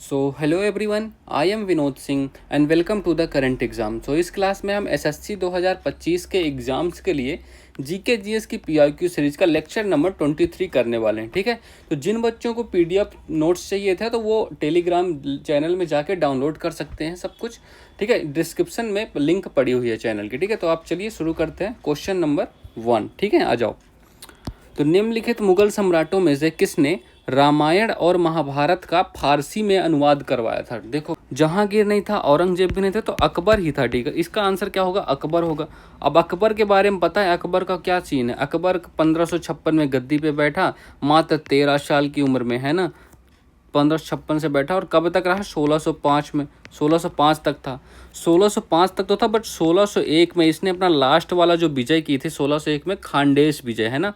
So hello everyone, I am Vinod Singh and welcome to the current exam. So इस class में हम SSC 2025 के exams के लिए जीके जीएस की पीआईक्यू सीरीज़ का लेक्चर नंबर 23 करने वाले हैं। ठीक है, तो जिन बच्चों को पीडीएफ नोट्स चाहिए थे तो वो टेलीग्राम चैनल में जाके डाउनलोड कर सकते हैं सब कुछ। ठीक है, डिस्क्रिप्शन में लिंक पड़ी हुई है चैनल की। ठीक है, तो आप चलिए शुरू करते हैं। Question number 1। ठीक है, आ जाओ। तो निम्नलिखित मुगल सम्राटों में से किसने रामायण और महाभारत का फारसी में अनुवाद करवाया था? देखो, जहांगीर नहीं था, औरंगजेब भी नहीं थे, तो अकबर ही था। ठीक है, इसका आंसर क्या होगा? अकबर होगा। अब अकबर के बारे में पता है अकबर का क्या सीन है? अकबर 1556 में गद्दी पे बैठा, मात्र 13 साल की उम्र में, है ना। 1556 से बैठा और कब तक रहा? 1605 में। 1605 तक था। 1605 तक तो था, बट 1601 में इसने अपना लास्ट वाला जो विजय की थी 1601 में, खांडेश विजय, है ना।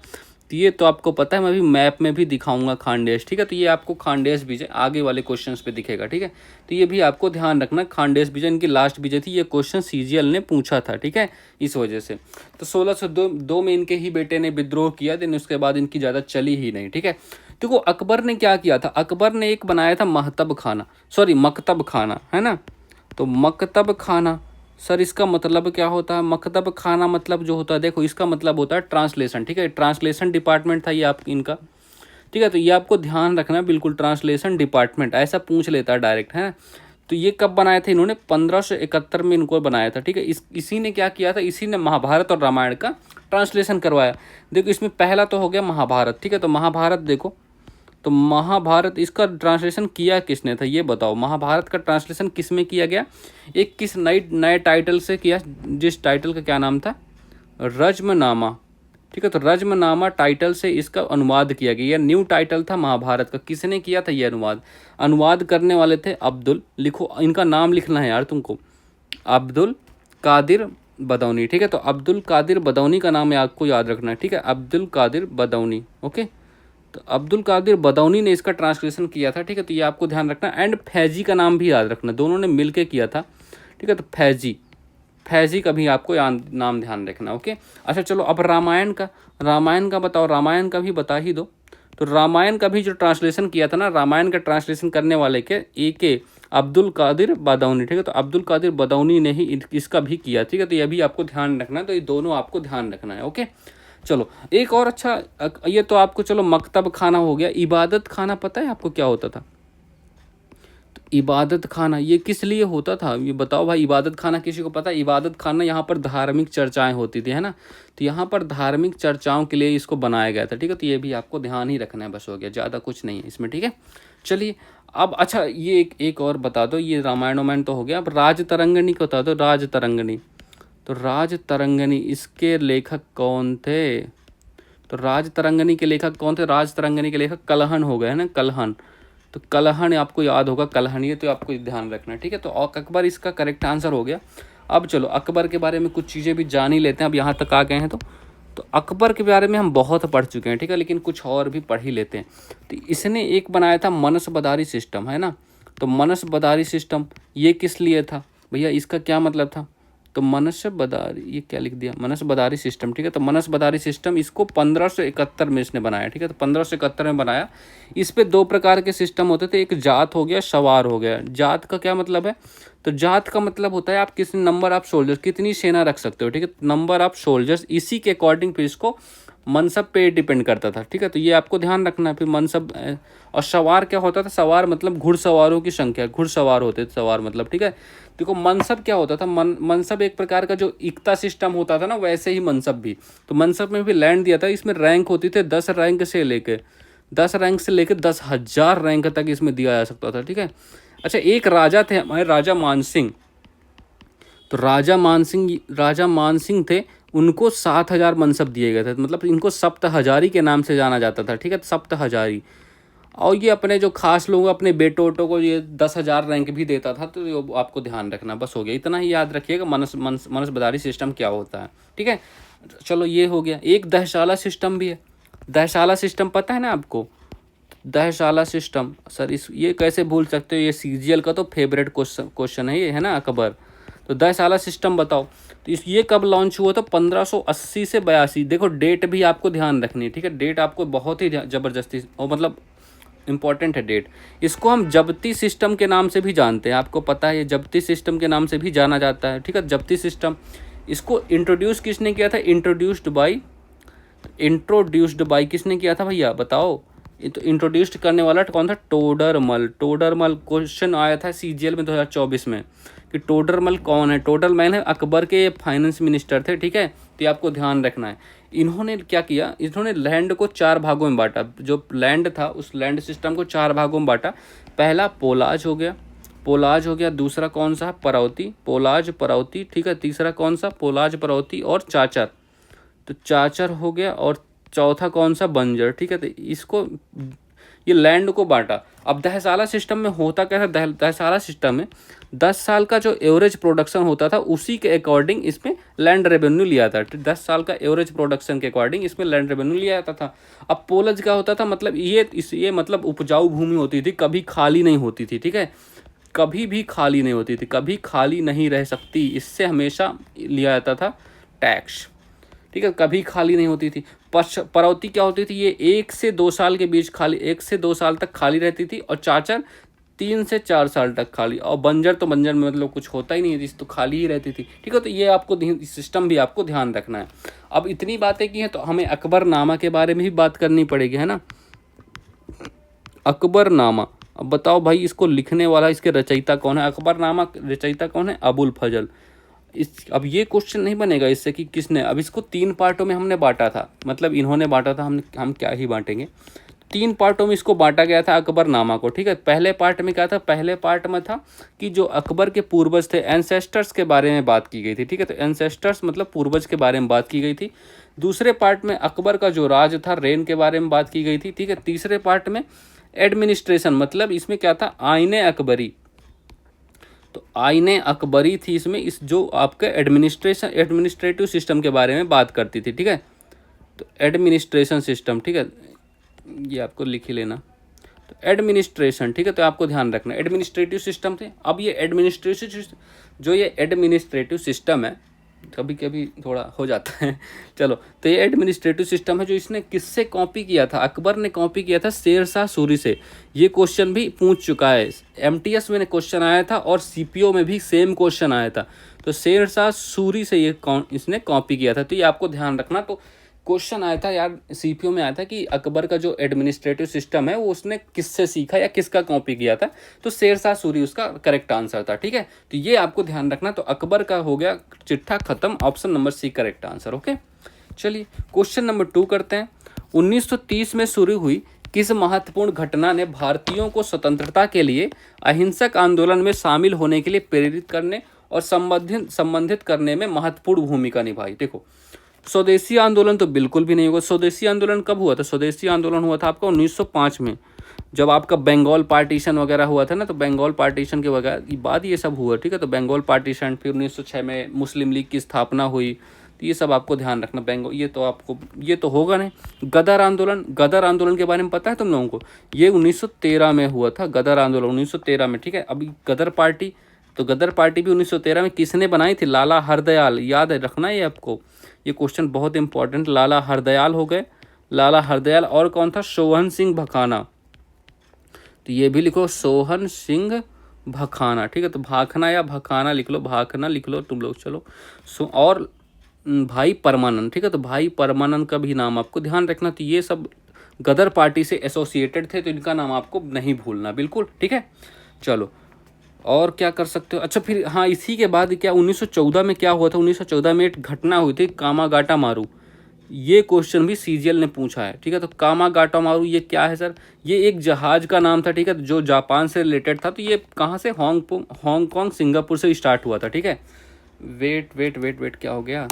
तो ये तो आपको पता है, मैं अभी मैप में भी दिखाऊंगा खांडेश। ठीक है, तो ये आपको खांडेश विजय आगे वाले क्वेश्चंस पे दिखेगा। ठीक है, तो ये भी आपको ध्यान रखना, खांडेश विजय इनकी लास्ट विजय थी। ये क्वेश्चन सीजीएल ने पूछा था। ठीक है, इस वजह से। तो 1602 में इनके ही बेटे ने विद्रोह किया, दिन उसके बाद इनकी ज़्यादा चली ही नहीं। ठीक है, देखो अकबर ने क्या किया था। अकबर ने एक बनाया था महतब खाना, सॉरी मकतब खाना, है ना। तो मकतब खाना, सर इसका मतलब क्या होता है? मकतब खाना मतलब जो होता है, देखो इसका मतलब होता है ट्रांसलेशन। ठीक है, ट्रांसलेशन डिपार्टमेंट था ये आप इनका। ठीक है, तो ये आपको ध्यान रखना है बिल्कुल, ट्रांसलेशन डिपार्टमेंट ऐसा पूछ लेता है डायरेक्ट, है। तो ये कब बनाए थे इन्होंने? 1571 में इनको बनाया था। ठीक है, इसी ने क्या किया था? इसी ने महाभारत और रामायण का ट्रांसलेशन करवाया। देखो इसमें पहला तो हो गया महाभारत। ठीक है, तो महाभारत देखो, तो महाभारत इसका ट्रांसलेशन किया किसने था ये बताओ? महाभारत का ट्रांसलेशन किस में किया गया? एक किस नए टाइटल से किया, जिस टाइटल का क्या नाम था? रज्मनामा। ठीक है, तो रज्मनामा टाइटल से इसका अनुवाद किया गया। यह न्यू टाइटल था महाभारत का। किसने किया था ये अनुवाद? अनुवाद करने वाले थे अब्दुल, लिखो इनका नाम लिखना है यार तुमको, अब्दुल कादिर बदौनी। ठीक है, तो अब्दुल कादिर बदौनी का नाम आपको याद रखना है। ठीक है, अब्दुल कादिर बदौनी। ओके, तो अब्दुल कादिर बदौनी ने इसका ट्रांसलेशन किया था। ठीक है, तो ये आपको ध्यान रखना। एंड फैजी का नाम भी याद रखना, दोनों ने मिलके किया था। ठीक है, तो फैजी, फैजी का भी आपको नाम ध्यान रखना। ओके, अच्छा चलो अब रामायण का बताओ, रामायण का भी बता ही दो। तो रामायण का भी जो ट्रांसलेशन किया था ना, रामायण का ट्रांसलेशन करने वाले के अब्दुल कादिर बदौनी। ठीक है, तो अब्दुल कादिर बदौनी ने ही इसका भी किया। ठीक है, तो ये भी आपको ध्यान रखना है। तो ये दोनों आपको ध्यान रखना है। ओके, चलो एक और अच्छा, ये तो आपको चलो मकतब खाना हो गया। इबादत खाना पता है आपको क्या होता था? तो इबादत खाना ये किस लिए होता था ये बताओ भाई? इबादत खाना किसी को पता है? इबादत खाना यहाँ पर धार्मिक चर्चाएं होती थी, है ना। तो यहाँ पर धार्मिक चर्चाओं के लिए इसको बनाया गया था। ठीक है, तो ये भी आपको ध्यान ही रखना है, बस हो गया, ज़्यादा कुछ नहीं है इसमें। ठीक है, चलिए अब अच्छा ये एक और बता दो। ये रामायण वामायण तो हो गया, अब राज तरंगिणी को बता दो। राज तरंगिणी, तो राज तरंगिणी इसके लेखक कौन थे? तो राज तरंगिणी के लेखक कौन थे? राज तरंगिणी के लेखक कलहन हो गए, है ना, कलहन। तो कलहन आपको याद होगा, कलहन, ये तो आपको ध्यान रखना है। ठीक है, तो अकबर इसका करेक्ट आंसर हो गया। अब चलो अकबर के बारे में कुछ चीज़ें भी जान ही लेते हैं, अब यहाँ तक आ गए हैं तो अकबर के बारे में हम बहुत पढ़ चुके हैं। ठीक है, लेकिन कुछ और भी पढ़ ही लेते हैं। तो इसने एक बनाया था मनसबदारी सिस्टम, है ना। तो मनसबदारी सिस्टम ये किस लिए था भैया? इसका क्या मतलब था? तो मनसबदारी, ये क्या लिख दिया? मनसबदारी सिस्टम। ठीक है, तो मनसबदारी सिस्टम इसको 1571 में इसने बनाया। ठीक है, तो 1571 में बनाया। इस पे दो प्रकार के सिस्टम होते थे, एक जात हो गया, सवार हो गया। जात का क्या मतलब है? तो जात का मतलब होता है आप किस नंबर ऑफ सोल्जर्स, कितनी सेना रख सकते हो। ठीक है, नंबर ऑफ सोल्जर्स, इसी के अकॉर्डिंग फिर इसको मनसब पे डिपेंड करता था। ठीक है, तो ये आपको ध्यान रखना है। फिर मनसब और सवार क्या होता था? सवार मतलब घुड़सवारों की संख्या, घुड़सवार होते थे सवार मतलब। ठीक है, देखो मनसब क्या होता था? मनसब एक प्रकार का जो इक्ता सिस्टम होता था ना, वैसे ही मनसब भी। तो मनसब में भी लैंड दिया था, इसमें रैंक होती थे 10 रैंक से लेके 10,000 रैंक तक इसमें दिया जा सकता था। ठीक है, अच्छा एक राजा थे हमारे, राजा मानसिंह। तो राजा मानसिंह थे, उनको 7,000 मनसब दिए गए थे। मतलब इनको सप्तहजारी के नाम से जाना जाता था। ठीक है, सप्तहजारी। और ये अपने जो खास लोग अपने बेटो वोटो को ये 10,000 रैंक भी देता था। तो ये आपको ध्यान रखना, बस हो गया, इतना ही याद रखिएगा मनसबदारी सिस्टम क्या होता है। ठीक है, चलो ये हो गया। एक दहशाला सिस्टम भी है। दहशाला सिस्टम पता है ना आपको? दहशाला सिस्टम, सर इस ये कैसे भूल सकते हो? ये सीजीएल का तो फेवरेट क्वेश्चन है ये, है ना, अकबर। तो 10 साला सिस्टम बताओ। तो ये कब लॉन्च हुआ था? 1580 से 82। देखो डेट भी आपको ध्यान रखनी है। ठीक है, डेट आपको बहुत ही ज़बरदस्ती और मतलब इंपॉर्टेंट है डेट। इसको हम जब्ती सिस्टम के नाम से भी जानते हैं, आपको पता है ये जब्ती सिस्टम के नाम से भी जाना जाता है, ठीक है, जब्ती सिस्टम। इसको इंट्रोड्यूस किसने किया था? इंट्रोड्यूस्ड बाई किसने किया था भैया बताओ? ये तो इंट्रोड्यूस्ड करने वाला कौन था? टोडरमल। टोडरमल क्वेश्चन आया था सीजीएल में 2024 में कि टोडरमल कौन है? टोडरमल है अकबर के फाइनेंस मिनिस्टर थे, ठीक है, तो ये आपको ध्यान रखना है। इन्होंने क्या किया? इन्होंने लैंड को 4 भागों में बांटा। जो लैंड था उस लैंड सिस्टम को 4 भागों में बांटा। पहला पोलाज हो गया, दूसरा कौन सा? परौती, पोलाज परौती, ठीक है, तीसरा कौन सा? पोलाज परौती और चाचर, तो चाचर हो गया, और चौथा कौन सा? बंजर, ठीक है। तो इसको ये लैंड को बांटा। अब दहसाला सिस्टम में होता क्या था? दहसाला सिस्टम में 10 साल का जो एवरेज प्रोडक्शन होता था उसी के अकॉर्डिंग इसमें लैंड रेवेन्यू लिया था। 10 साल का एवरेज प्रोडक्शन के अकॉर्डिंग इसमें लैंड रेवेन्यू लिया जाता था। अब पोलज का होता था, मतलब ये मतलब उपजाऊ भूमि होती थी, कभी खाली नहीं होती थी, ठीक है, कभी भी खाली नहीं होती थी, कभी खाली नहीं रह सकती, इससे हमेशा लिया जाता था टैक्स, ठीक है, कभी खाली नहीं होती थी। परौती क्या होती थी? ये 1 से 2 साल के बीच खाली, 1 से 2 साल तक खाली रहती थी, और चाचर 3 से 4 साल तक खाली, और बंजर तो बंजर में मतलब कुछ होता ही नहीं है, तो खाली ही रहती थी, ठीक है। तो ये आपको सिस्टम भी आपको ध्यान रखना है। अब इतनी बातें की हैं तो हमें अकबरनामा के बारे में भी बात करनी पड़ेगी, है ना। अकबरनामा, अब बताओ भाई इसको लिखने वाला, इसके रचयिता कौन है? अकबरनामा रचयिता कौन है? अबुल फजल। अब ये क्वेश्चन नहीं बनेगा इससे कि किसने। अब इसको 3 पार्टों में हमने बांटा था, मतलब इन्होंने बांटा था, हम क्या ही बांटेंगे। 3 पार्टों में इसको बांटा गया था अकबरनामा को, ठीक है। पहले पार्ट में क्या था? पहले पार्ट में था कि जो अकबर के पूर्वज थे, एंसेस्टर्स के बारे में बात की गई थी, ठीक है, तो एंसेस्टर्स मतलब पूर्वज के बारे में बात की गई थी। दूसरे पार्ट में अकबर का जो राज था, रेन के बारे में बात की गई थी, ठीक है। तीसरे पार्ट में एडमिनिस्ट्रेशन, मतलब इसमें क्या था? आईने अकबरी, तो आईने अकबरी थी इसमें, इस जो आपके एडमिनिस्ट्रेटिव सिस्टम के बारे में बात करती थी, ठीक है। तो एडमिनिस्ट्रेशन सिस्टम, ठीक है, ये आपको लिख ही लेना। तो एडमिनिस्ट्रेशन, ठीक है, तो आपको ध्यान रखना एडमिनिस्ट्रेटिव सिस्टम थे। अब ये एडमिनिस्ट्रेटिव सिस्टम है, कभी कभी थोड़ा हो जाता है चलो, तो ये एडमिनिस्ट्रेटिव सिस्टम है जो इसने किससे कॉपी किया था? अकबर ने कॉपी किया था शेरशाह सूरी से। ये क्वेश्चन भी पूछ चुका है, एमटीएस में क्वेश्चन आया था और सीपीओ में भी सेम क्वेश्चन आया था। तो शेरशाह सूरी से इसने कॉपी किया था, तो ये आपको ध्यान रखना। तो क्वेश्चन आया था यार सीपीओ में आया था कि अकबर का जो एडमिनिस्ट्रेटिव सिस्टम है वो उसने किससे सीखा या किसका कॉपी किया था, तो शेरशाह सूरी उसका करेक्ट आंसर था, ठीक है। तो ये आपको ध्यान रखना। तो अकबर का हो गया चिट्ठा खत्म, option number C correct answer, okay. चलिए क्वेश्चन नंबर 2 करते हैं। 1930 में शुरू हुई किस महत्वपूर्ण घटना ने भारतीयों को स्वतंत्रता के लिए अहिंसक आंदोलन में शामिल होने के लिए प्रेरित करने और संबंधित करने में महत्वपूर्ण भूमिका निभाई? देखो, स्वदेशी आंदोलन तो बिल्कुल भी नहीं होगा। स्वदेशी आंदोलन कब हुआ था? स्वदेशी आंदोलन हुआ था आपका 1905 में, जब आपका बंगाल पार्टीशन वगैरह हुआ था ना, तो बंगाल पार्टीशन के बाद ये सब हुआ, ठीक है। तो बंगाल पार्टीशन, फिर 1906 में मुस्लिम लीग की स्थापना हुई, तो ये सब आपको ध्यान रखना। बंगाल ये तो होगा नहीं। गदर आंदोलन के बारे में पता है तुम लोगों को? ये 1913 में हुआ था, गदर आंदोलन 1913 में, ठीक है। अभी गदर पार्टी भी 1913 में किसने बनाई थी? लाला हरदयाल, याद रखना है आपको, ये क्वेश्चन बहुत इंपॉर्टेंट। लाला हरदयाल हो गए, लाला हरदयाल, और कौन था? सोहन सिंह भखाना, तो ये भी लिखो सोहन सिंह भखाना, ठीक है। तो भाखना या भखाना लिख लो, भाखना लिख लो तुम लोग, चलो। और भाई परमानंद, ठीक है, तो भाई परमानंद का भी नाम आपको ध्यान रखना। तो ये सब गदर पार्टी से एसोसिएटेड थे, तो इनका नाम आपको नहीं भूलना, बिल्कुल, ठीक है। चलो और क्या कर सकते हो? अच्छा फिर हाँ, इसी के बाद क्या 1914 में क्या हुआ था? 1914 में एक घटना हुई थी कामागाटा मारू, ये क्वेश्चन भी सीजीएल ने पूछा है, ठीक है। तो कामागाटा मारू ये क्या है सर? ये एक जहाज का नाम था, ठीक है, जो जापान से रिलेटेड था। तो ये कहाँ से? हांगकांग सिंगापुर से स्टार्ट हुआ था, ठीक है। वेट क्या हो गया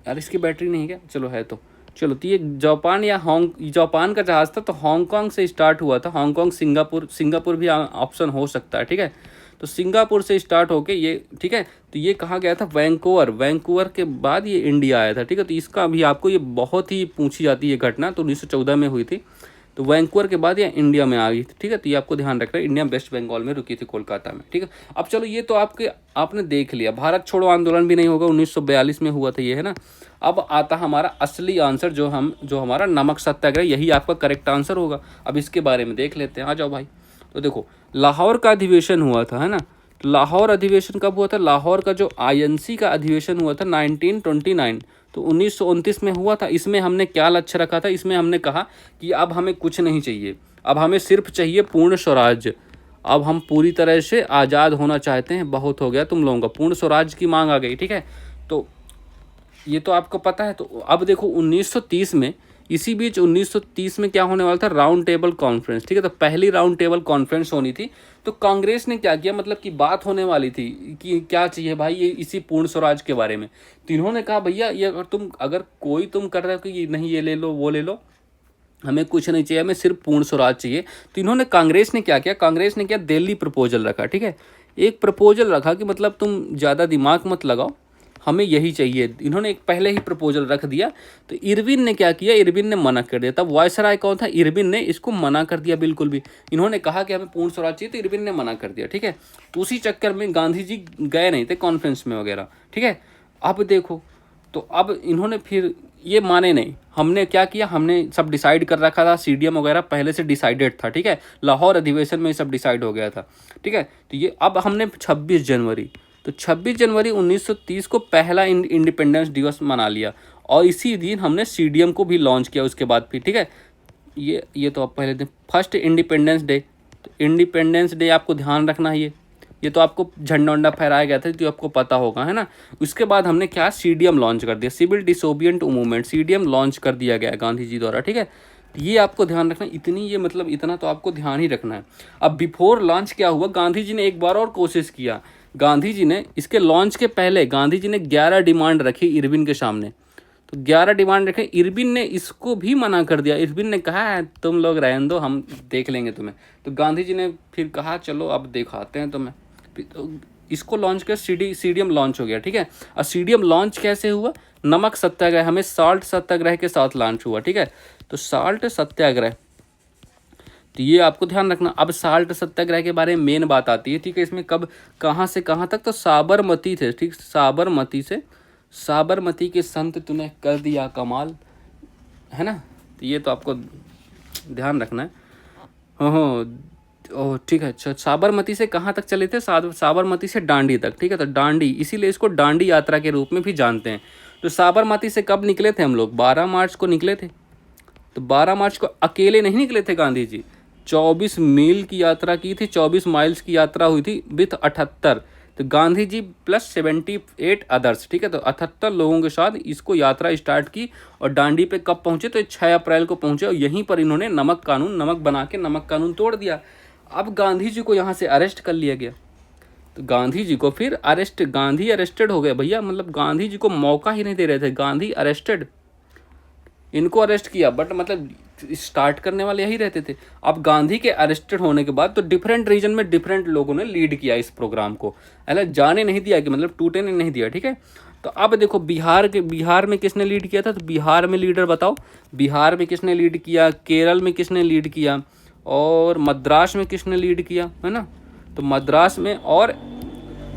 यार, इसकी बैटरी नहीं है क्या? चलो है तो चलो, तो ये जापान का जहाज था, तो हांगकांग से स्टार्ट हुआ था। हांगकांग सिंगापुर भी ऑप्शन हो सकता है, ठीक है। तो सिंगापुर से स्टार्ट होके ये, ठीक है, तो ये कहाँ गया था? वैंकूवर के बाद ये इंडिया आया था, ठीक है। तो इसका भी आपको ये बहुत ही पूछी जाती है घटना, तो 1914 में हुई थी तो वैंकूवर के बाद ये इंडिया में आ गई थी, ठीक है। तो ये आपको ध्यान रखना है, इंडिया वेस्ट बंगाल में रुकी थी, कोलकाता में, ठीक है। अब चलो ये तो आपने देख लिया। भारत छोड़ो आंदोलन भी नहीं होगा, 1942 में हुआ था ये, है ना। अब आता हमारा असली आंसर, जो हमारा नमक सत्याग्रह, यही आपका करेक्ट आंसर होगा। अब इसके बारे में देख लेते हैं, आ जाओ भाई। तो देखो, लाहौर का अधिवेशन हुआ था, है ना। तो लाहौर अधिवेशन कब हुआ था? लाहौर का जो INC का अधिवेशन हुआ था 1929, तो 1929 में हुआ था। इसमें हमने क्या लक्ष्य रखा था? इसमें हमने कहा कि अब हमें कुछ नहीं चाहिए, अब हमें सिर्फ चाहिए पूर्ण स्वराज्य। अब हम पूरी तरह से आज़ाद होना चाहते हैं, बहुत हो गया तुम लोगों का, पूर्ण स्वराज्य की मांग आ गई, ठीक है। तो ये तो आपको पता है। तो अब देखो 1930 में, इसी बीच 1930 में क्या होने वाला था? राउंड टेबल कॉन्फ्रेंस, ठीक है। तो पहली राउंड टेबल कॉन्फ्रेंस होनी थी। तो कांग्रेस ने क्या किया, मतलब कि बात होने वाली थी कि क्या चाहिए भाई, ये इसी पूर्ण स्वराज के बारे में। तो इन्होंने कहा भैया ये अगर कोई तुम कर रहे हो कि ये नहीं, ये ले लो वो ले लो, हमें कुछ नहीं चाहिए, हमें सिर्फ पूर्ण स्वराज चाहिए। तो इन्होंने, कांग्रेस ने क्या किया? कांग्रेस ने क्या, दिल्ली प्रपोजल रखा, ठीक है। एक प्रपोजल रखा कि मतलब तुम ज़्यादा दिमाग मत लगाओ, हमें यही चाहिए। इन्होंने एक पहले ही प्रपोजल रख दिया। तो इरविन ने क्या किया? इरविन ने मना कर दिया। तब वायसराय कौन था? इरविन ने इसको मना कर दिया बिल्कुल भी। इन्होंने कहा कि हमें पूर्ण स्वराज चाहिए, तो इरविन ने मना कर दिया, ठीक है। तो उसी चक्कर में गांधी जी गए नहीं थे कॉन्फ्रेंस में वगैरह, ठीक है। अब देखो, तो अब इन्होंने फिर ये माने नहीं। हमने क्या किया? हमने सब डिसाइड कर रखा था, CDM वगैरह पहले से डिसाइडेड था, ठीक है। लाहौर अधिवेशन में ये सब डिसाइड हो गया था, ठीक है। तो ये अब हमने 26 जनवरी, तो 26 जनवरी 1930 को पहला इंडिपेंडेंस दिवस मना लिया, और इसी दिन हमने CDM को भी लॉन्च किया उसके बाद फिर, ठीक है। ये तो आप पहले दिन, फर्स्ट इंडिपेंडेंस डे। तो इंडिपेंडेंस डे आपको ध्यान रखना है, ये तो आपको झंडा वंडा फहराया गया था, तो आपको पता होगा, है ना। उसके बाद हमने क्या? CDM लॉन्च कर दिया, सिविल डिसोबिएंट मूवमेंट, CDM लॉन्च कर दिया गया गांधी जी द्वारा, ठीक है। ये आपको ध्यान रखना, इतनी ये मतलब इतना तो आपको ध्यान ही रखना है। अब बिफोर लॉन्च क्या हुआ? गांधी जी ने एक बार और कोशिश किया। गांधी जी ने इसके लॉन्च के पहले गांधी जी ने 11 डिमांड रखी इरविन के सामने। तो 11 डिमांड रखे, इरविन ने इसको भी मना कर दिया। इरविन ने कहा है तुम लोग रहने दो, हम देख लेंगे तुम्हें। तो गांधी जी ने फिर कहा चलो अब दिखाते हैं तुम्हें। तो इसको लॉन्च कर CDM लॉन्च हो गया, ठीक है। और CDM लॉन्च कैसे हुआ? नमक सत्याग्रह, हमें साल्ट सत्याग्रह के साथ लॉन्च हुआ, ठीक है। तो साल्ट सत्याग्रह, तो ये आपको ध्यान रखना। अब साल्ट सत्याग्रह के बारे में मेन बात आती है, ठीक है। इसमें कब, कहाँ से कहाँ तक? तो साबरमती थे, ठीक, साबरमती से, साबरमती के संत तूने कर दिया कमाल, है ना। तो ये तो आपको ध्यान रखना है। हाँ, ओह ठीक है, अच्छा। साबरमती से कहाँ तक चले थे? साबरमती से डांडी तक, ठीक है। तो डांडी, इसीलिए इसको डांडी यात्रा के रूप में भी जानते हैं। तो साबरमती से कब निकले थे हम लोग? 12 मार्च को निकले थे। तो 12 मार्च को अकेले नहीं निकले थे गांधी जी, 24 मील की यात्रा की थी, 24 माइल्स की यात्रा हुई थी विथ 78। तो गांधी जी प्लस 78 अदर्स, ठीक है। तो 78 लोगों के साथ इसको यात्रा स्टार्ट की, और डांडी पे कब पहुंचे? तो 6 अप्रैल को पहुंचे, और यहीं पर इन्होंने नमक बना के नमक कानून तोड़ दिया। अब गांधी जी को यहाँ से अरेस्ट कर लिया गया। तो गांधी जी को फिर गांधी अरेस्टेड हो गए भैया, मतलब गांधी जी को मौका ही नहीं दे रहे थे, गांधी अरेस्टेड। इनको अरेस्ट किया, बट मतलब स्टार्ट करने वाले यही रहते थे। अब गांधी के अरेस्टेड होने के बाद तो डिफरेंट रीजन में डिफरेंट लोगों ने लीड किया इस प्रोग्राम को, है जाने नहीं दिया, कि मतलब टूटने नहीं दिया, ठीक है। तो अब देखो बिहार में किसने लीड किया था? तो बिहार में लीडर बताओ, बिहार में किसने लीड किया, केरल में किसने लीड किया, और मद्रास में किसने लीड किया, है ना। तो मद्रास में, और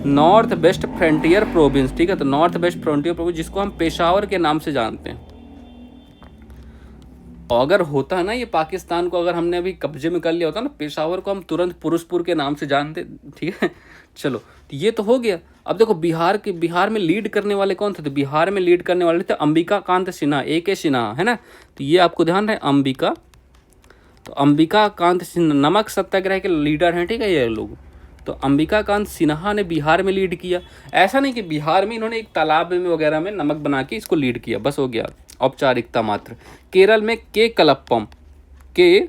नॉर्थ वेस्ट फ्रंटियर प्रोविंस, ठीक है। तो नॉर्थ वेस्ट फ्रंटियर प्रोविंस, जिसको हम पेशावर के नाम से जानते हैं। अगर होता है ना ये पाकिस्तान को, अगर हमने अभी कब्जे में कर लिया होता ना पेशावर को, हम तुरंत पुरुषपुर के नाम से जानते, ठीक है। चलो, तो ये तो हो गया। अब देखो बिहार में लीड करने वाले कौन थे? तो बिहार में लीड करने वाले थे अंबिका कांत सिन्हा, AK सिन्हा, है ना। तो ये आपको ध्यान रहे, अंबिका, तो अंबिका कांत सिन्हा नमक सत्याग्रह के लीडर हैं, ठीक है ये लोग। तो अंबिका कांत सिन्हा ने बिहार में लीड किया। ऐसा नहीं कि बिहार में इन्होंने एक तालाब में वगैरह में नमक बना के इसको लीड किया, बस हो गया, औपचारिकता मात्र। केरल में केलप्पम, ठीक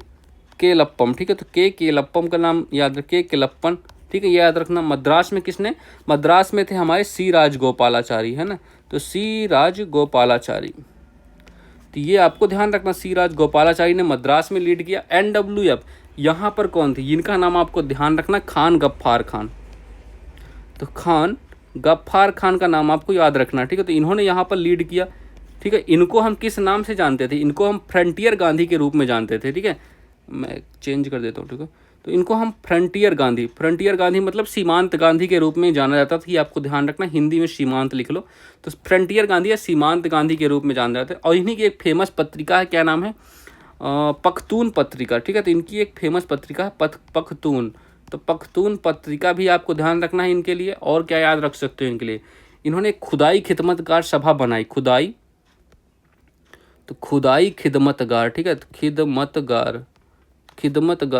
है। तो केलप्पम का नाम याद रखिए, केलप्पन, ठीक है, ये याद रखना। मद्रास में किसने? मद्रास में थे हमारे C राजगोपालाचारी, है ना। तो C राजगोपालाचारी, तो ये आपको ध्यान रखना, C राजगोपालाचारी ने मद्रास में लीड किया। NWF, यहाँ पर कौन थे? इनका नाम आपको ध्यान रखना, खान गफ्फार खान। तो खान गफ्फार खान का नाम आपको याद रखना, ठीक है। तो इन्होंने यहाँ पर लीड किया, ठीक है। इनको हम किस नाम से जानते थे? इनको हम फ्रंटियर गांधी के रूप में जानते थे, ठीक है। मैं चेंज कर देता हूँ, ठीक है। तो इनको हम फ्रंटियर गांधी मतलब सीमांत गांधी के रूप में जाना जाता था, कि आपको ध्यान रखना, हिंदी में सीमांत लिख लो। तो फ्रंटियर गांधी या सीमांत गांधी के रूप में जाना जाता है। और इन्हीं की एक फेमस पत्रिका है, क्या नाम है, पख्तून पत्रिका, ठीक है। तो इनकी एक फेमस पत्रिका है पख्तून। तो पख्तून पत्रिका भी आपको ध्यान रखना है इनके लिए। और क्या याद रख सकते हो इनके लिए, इन्होंने खुदाई खिदमतगार सभा बनाई, खुदाई खिदमतगार, ठीक है,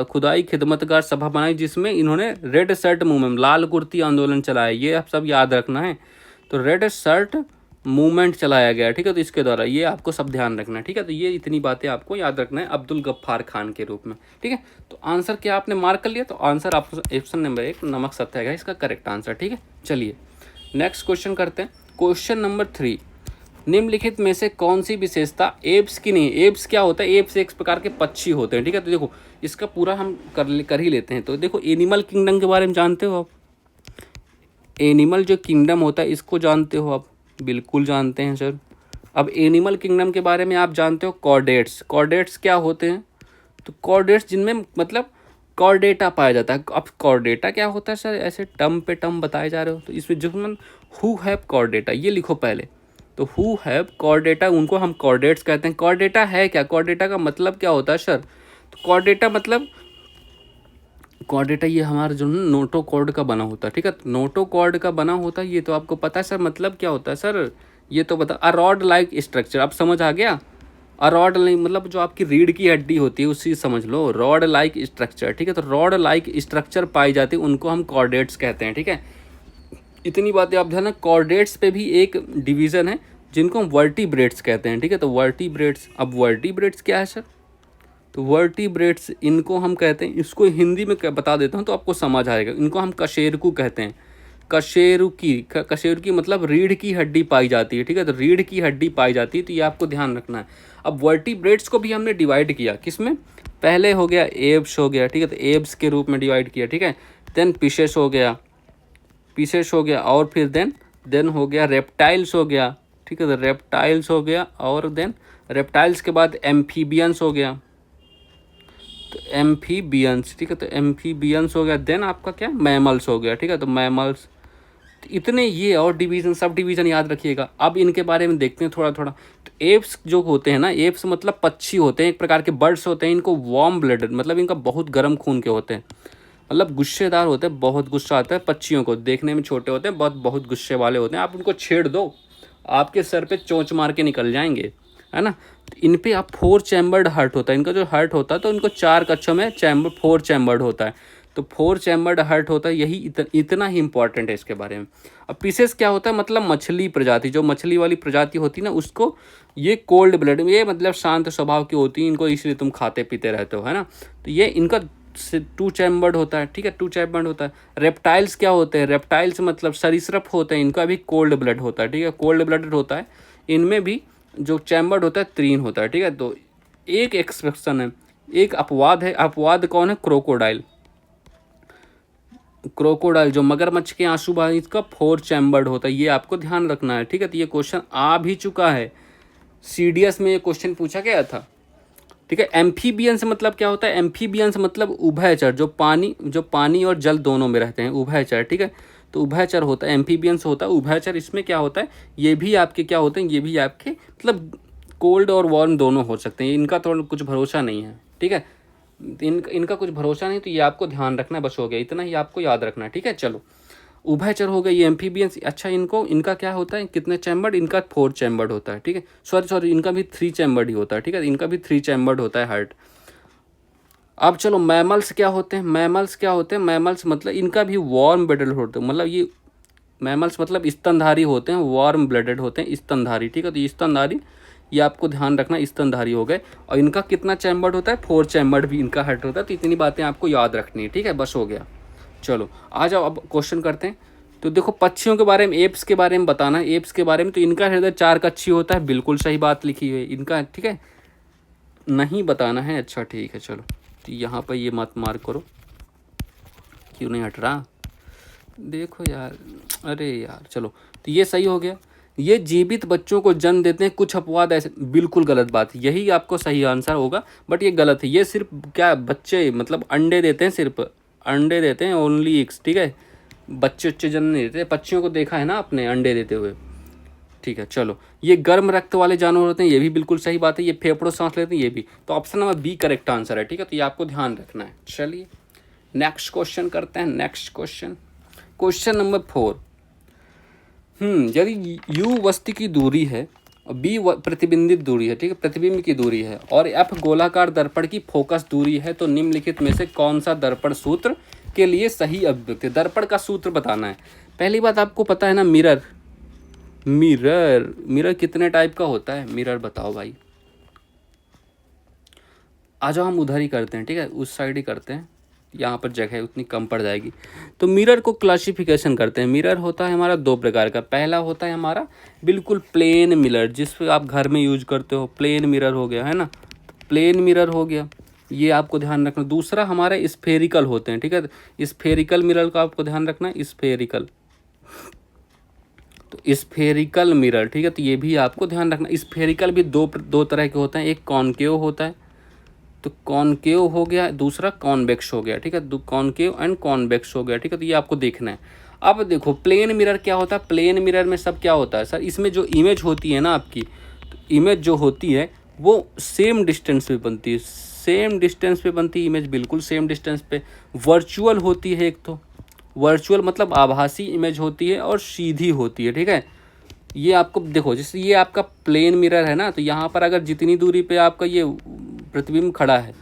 खुदाई खिदमतगार सभा बनाई, जिसमें इन्होंने रेड शर्ट मूवमेंट, लाल कुर्ती आंदोलन चलाया, ये आप सब याद रखना है। तो रेड शर्ट मूवमेंट चलाया गया, ठीक है। तो इसके द्वारा ये आपको सब ध्यान रखना है, ठीक है। तो ये इतनी बातें आपको याद रखना है अब्दुल गफ्फार खान के रूप में, ठीक है। तो आंसर क्या आपने मार्क कर लिया, तो आंसर आपको ऑप्शन नंबर 1 नमक सत्याग्रह इसका करेक्ट आंसर, ठीक है। चलिए नेक्स्ट क्वेश्चन करते हैं। क्वेश्चन नंबर 3, निम्नलिखित में से कौन सी विशेषता एप्स की नहीं। एप्स क्या होता है, एप्स एक प्रकार के पक्षी होते हैं, ठीक है। तो देखो इसका पूरा हम कर ही लेते हैं। तो देखो एनिमल किंगडम के बारे में जानते हो आप, एनिमल जो किंगडम होता है इसको जानते हो आप, बिल्कुल जानते हैं सर। अब एनिमल किंगडम के बारे में आप जानते हो कॉर्डेट्स, कॉर्डेट्स क्या होते हैं, तो कॉर्डेट्स जिनमें मतलब कॉर्डेटा पाया जाता है। अब कॉर्डेटा क्या होता है सर, ऐसे टर्म पे टर्म बताए जा रहे हो, तो इसमें जो हु हैव कॉर्डेटा ये लिखो पहले। तो हु हैव कॉर्डेटा, उनको हम कॉर्डेट्स कहते हैं। कॉर्डेटा है क्या, कॉर्डेटा का मतलब क्या होता है सर, तो कॉर्डेटा मतलब, कॉर्डेटा ये हमारा जो नोटो कॉर्ड का बना होता है, ठीक है। नोटो कॉर्ड का बना होता है, ये तो आपको पता है सर, मतलब क्या होता है सर, ये तो बता, अ रॉड लाइक स्ट्रक्चर, आप समझ आ गया। अ रॉड लाइक मतलब जो आपकी रीढ़ की हड्डी होती है उसी समझ लो, रॉड लाइक स्ट्रक्चर, ठीक है। तो रॉड लाइक स्ट्रक्चर पाई जाती है, उनको हम कॉर्डेट्स कहते हैं, ठीक है। इतनी बातें आप ध्यान, कॉर्डेट्स पे भी एक डिवीज़न है जिनको हम वर्टिब्रेट्स कहते हैं, ठीक है। तो वर्टिब्रेट्स, अब वर्टिब्रेट्स क्या है सर, तो वर्टिब्रेट्स इनको हम कहते हैं, इसको हिंदी में बता देता हूँ तो आपको समझ आएगा। इनको हम कशेरुकी कहते हैं, कशेरुकी मतलब रीढ़ की हड्डी पाई जाती है, ठीक है। तो रीढ़ की हड्डी पाई जाती है, तो ये आपको ध्यान रखना है। अब वर्टिब्रेट्स को भी हमने डिवाइड किया, किसमें, पहले हो गया एब्स हो गया, ठीक है। तो एब्स के रूप में डिवाइड किया, ठीक है। देन फिशेस हो गया, और फिर देन हो गया रेप्टाइल्स हो गया, ठीक है। तो रेप्टाइल्स हो गया, और देन रेप्टाइल्स के बाद एम्फीबियंस हो गया, तो एम्फीबियंस, ठीक है। तो एम्फीबियंस हो गया, देन आपका क्या, मैमल्स हो गया, ठीक है। तो मैमल्स, तो इतने ये, और डिवीज़न, सब डिवीज़न याद रखिएगा। अब इनके बारे में देखते हैं थोड़ा थोड़ा। तो एप्स जो होते हैं ना, एप्स मतलब पक्षी होते हैं, एक प्रकार के बर्ड्स होते हैं। इनको वार्म ब्लडेड मतलब इनका बहुत गर्म खून के होते हैं, मतलब गुस्सेदार होते हैं, बहुत गुस्सा आता है पक्षियों को, देखने में छोटे होते हैं, बहुत गुस्से वाले होते हैं। आप उनको छेड़ दो, आपके सर पे चोंच मार के निकल जाएंगे, है ना। तो इन पे आप 4 चैम्बर्ड हार्ट होता है, इनका जो हार्ट होता है, तो इनको 4 कक्षों में 4 चैम्बर्ड होता है। तो 4 चैम्बर्ड हार्ट होता है, यही इतना ही इंपॉर्टेंट है इसके बारे में। अब पीसेस क्या होता है, मतलब मछली प्रजाति, जो मछली वाली प्रजाति होती है ना, उसको ये कोल्ड ब्लड, ये मतलब शांत स्वभाव की होती है, इनको इसलिए तुम खाते पीते रहते हो, है ना। तो ये इनका 2 चैम्बर्ड होता है, ठीक है, 2 चैम्बर्ड होता है। रेप्टाइल्स क्या होते हैं, रेप्टाइल्स मतलब सरीसृप होते हैं, इनका भी कोल्ड ब्लड होता है, ठीक है, कोल्ड ब्लडेड होता है। इनमें भी जो चैम्बर्ड होता है 3 होता है, ठीक है। तो एक एक्सप्रेशन है, एक अपवाद है। अपवाद कौन है, क्रोकोडाइल, जो मगरमच्छ के आंसू बहाने, इसका 4 चैम्बर्ड होता है, ये आपको ध्यान रखना है, ठीक है। तो ये क्वेश्चन आ भी चुका है, सीडीएस में ये क्वेश्चन पूछा गया था, ठीक है। एम्फीबियंस मतलब क्या होता है, एम्फीबियंस मतलब उभयचर, जो पानी और जल दोनों में रहते हैं, उभयचर, ठीक है। तो उभयचर होता है, एम्फीबियंस होता है उभयचर। इसमें क्या होता है, ये भी आपके क्या होते हैं, ये भी आपके मतलब कोल्ड और वार्म दोनों हो सकते हैं। इनका तो कुछ भरोसा नहीं है, ठीक है। इनका कुछ भरोसा नहीं, तो ये आपको ध्यान रखना है, बस हो गया, इतना ही आपको याद रखना है, ठीक है। चलो उभयचर हो गई ये एम्फीबियंस। अच्छा इनका क्या होता है, कितने चैम्बर्ड, इनका 4 चैम्बर्ड होता है, ठीक है। सॉरी इनका भी 3 चैम्बर्ड ही होता है, ठीक है। इनका भी 3 चैम्बर्ड होता है हार्ट। अब चलो मैमल्स क्या होते हैं, मैमल्स मतलब इनका भी वार्म ब्लडेड होते हैं, मतलब ये मैमल्स मतलब स्तनधारी होते हैं, वार्म ब्लडेड होते हैं, स्तनधारी, ठीक है। तो स्तनधारी, ये आपको ध्यान रखना, स्तनधारी हो गए। और इनका कितना चैम्बर्ड होता है, 4 चैम्बर्ड भी इनका हार्ट होता है। तो इतनी बातें आपको याद रखनी है, ठीक है, बस हो गया। चलो आ जाओ अब क्वेश्चन करते हैं। तो देखो पक्षियों के बारे में, एप्स के बारे में बताना है, एप्स के बारे में। तो इनका हृदय 4 कक्षी होता है, बिल्कुल सही बात लिखी हुई है इनका, ठीक है। नहीं बताना है, अच्छा ठीक है चलो। तो यहाँ पर ये मत मार्क करो, क्यों नहीं हट रहा, देखो यार, अरे यार चलो। तो ये सही हो गया, ये जीवित बच्चों को जन्म देते हैं, कुछ अपवाद ऐसे, बिल्कुल गलत बात, यही आपको सही आंसर होगा, बट ये गलत है। ये सिर्फ क्या बच्चे मतलब अंडे देते हैं, सिर्फ अंडे देते हैं, ओनली एग्स, ठीक है। बच्चे जन्म नहीं देते। पक्षियों को देखा है ना आपने अंडे देते हुए, ठीक है। चलो, ये गर्म रक्त वाले जानवर होते हैं, ये भी बिल्कुल सही बात है। ये फेफड़ों सांस लेते हैं, ये भी। तो option number B correct answer है, ठीक है। तो ये आपको ध्यान रखना है। चलिए नेक्स्ट क्वेश्चन करते हैं। Next question, question number 4। यदि u वस्तु की दूरी है और b प्रतिबिंबित दूरी है, ठीक है, प्रतिबिंब की दूरी है, और f गोलाकार दर्पण की फोकस दूरी है, तो निम्नलिखित में से कौन सा दर्पण सूत्र के लिए सही अभिव्यक्ति। दर्पण का सूत्र बताना है। पहली बात आपको पता है ना, मिरर मिरर मिरर कितने टाइप का होता है, मिरर बताओ भाई। आ जाओ हम उधर ही करते हैं, ठीक है, उस साइड ही करते हैं, यहाँ पर जगह उतनी कम पड़ जाएगी। तो मिरर को क्लासिफिकेशन करते हैं। मिरर होता है हमारा दो प्रकार का। पहला होता है हमारा बिल्कुल प्लेन मिरर, जिस आप घर में यूज करते हो, प्लेन मिरर हो गया है ना, प्लेन मिरर हो गया, ये आपको ध्यान रखना। दूसरा हमारे स्फेरिकल होते हैं, ठीक है। स्फेरिकल मिरर का आपको ध्यान रखना है, स्फेरिकल, तो स्फेरिकल मिरर, ठीक है, तो ये भी आपको ध्यान रखना। स्फेरिकल भी दो तरह के होते हैं, एक कॉनकेव होता है, तो कॉनकेव हो गया, दूसरा कॉन्वेक्स हो गया, ठीक है। कॉनकेव एंड कॉन्वेक्स हो गया, ठीक है। तो ये आपको देखना है। अब देखो प्लेन मिरर क्या होता है। प्लेन मिरर में सब क्या होता है सर, इसमें जो इमेज होती है ना आपकी, तो इमेज जो होती है वो सेम डिस्टेंस पे बनती है, सेम डिस्टेंस पे बनती है इमेज, बिल्कुल सेम डिस्टेंस पे। वर्चुअल होती है एक, तो वर्चुअल मतलब आभासी इमेज होती है, और सीधी होती है, ठीक है। ये आपको देखो, जैसे ये आपका प्लेन मिरर है ना, तो यहाँ पर अगर जितनी दूरी पे आपका ये प्रतिबिंब खड़ा है,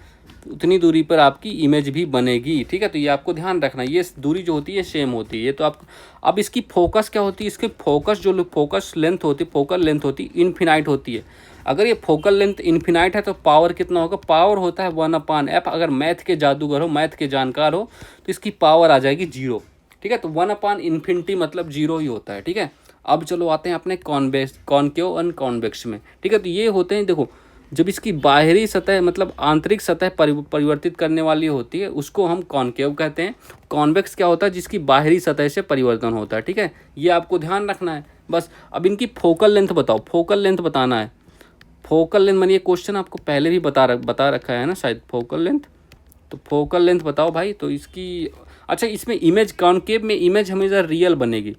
तो उतनी दूरी पर आपकी इमेज भी बनेगी, ठीक है। तो ये आपको ध्यान रखना, ये दूरी जो होती है सेम होती है, ये तो आपको। अब इसकी फोकस क्या होती है, इसकी फोकस जो फोकस लेंथ होती है, फोकल लेंथ होती है, इनफिनाइट होती है। अगर ये फोकल लेंथ इनफिनाइट है तो पावर कितना होगा, पावर होता है 1/f। अगर मैथ के जादूगर हो, मैथ के जानकार हो, तो इसकी पावर आ जाएगी 0, ठीक है। तो 1/∞ मतलब 0 ही होता है, ठीक है। अब चलो आते हैं अपने कॉनकेव एंड कॉन्वेक्स में, ठीक है। तो ये होते हैं, देखो, जब इसकी बाहरी सतह मतलब आंतरिक सतह परिवर्तित करने वाली होती है, उसको हम कॉनकेव कहते हैं। कॉन्वेक्स क्या होता है, जिसकी बाहरी सतह से परिवर्तन होता है, ठीक है। ये आपको ध्यान रखना है बस। अब इनकी फोकल लेंथ बताओ, फोकल लेंथ बताना है। फोकल लेंथ मानिए क्वेश्चन आपको पहले भी बता रखा है ना शायद, फोकल लेंथ। तो फोकल लेंथ बताओ भाई। तो इसकी, अच्छा, इसमें इमेज कॉनकेव में इमेज हमेशा रियल बनेगी,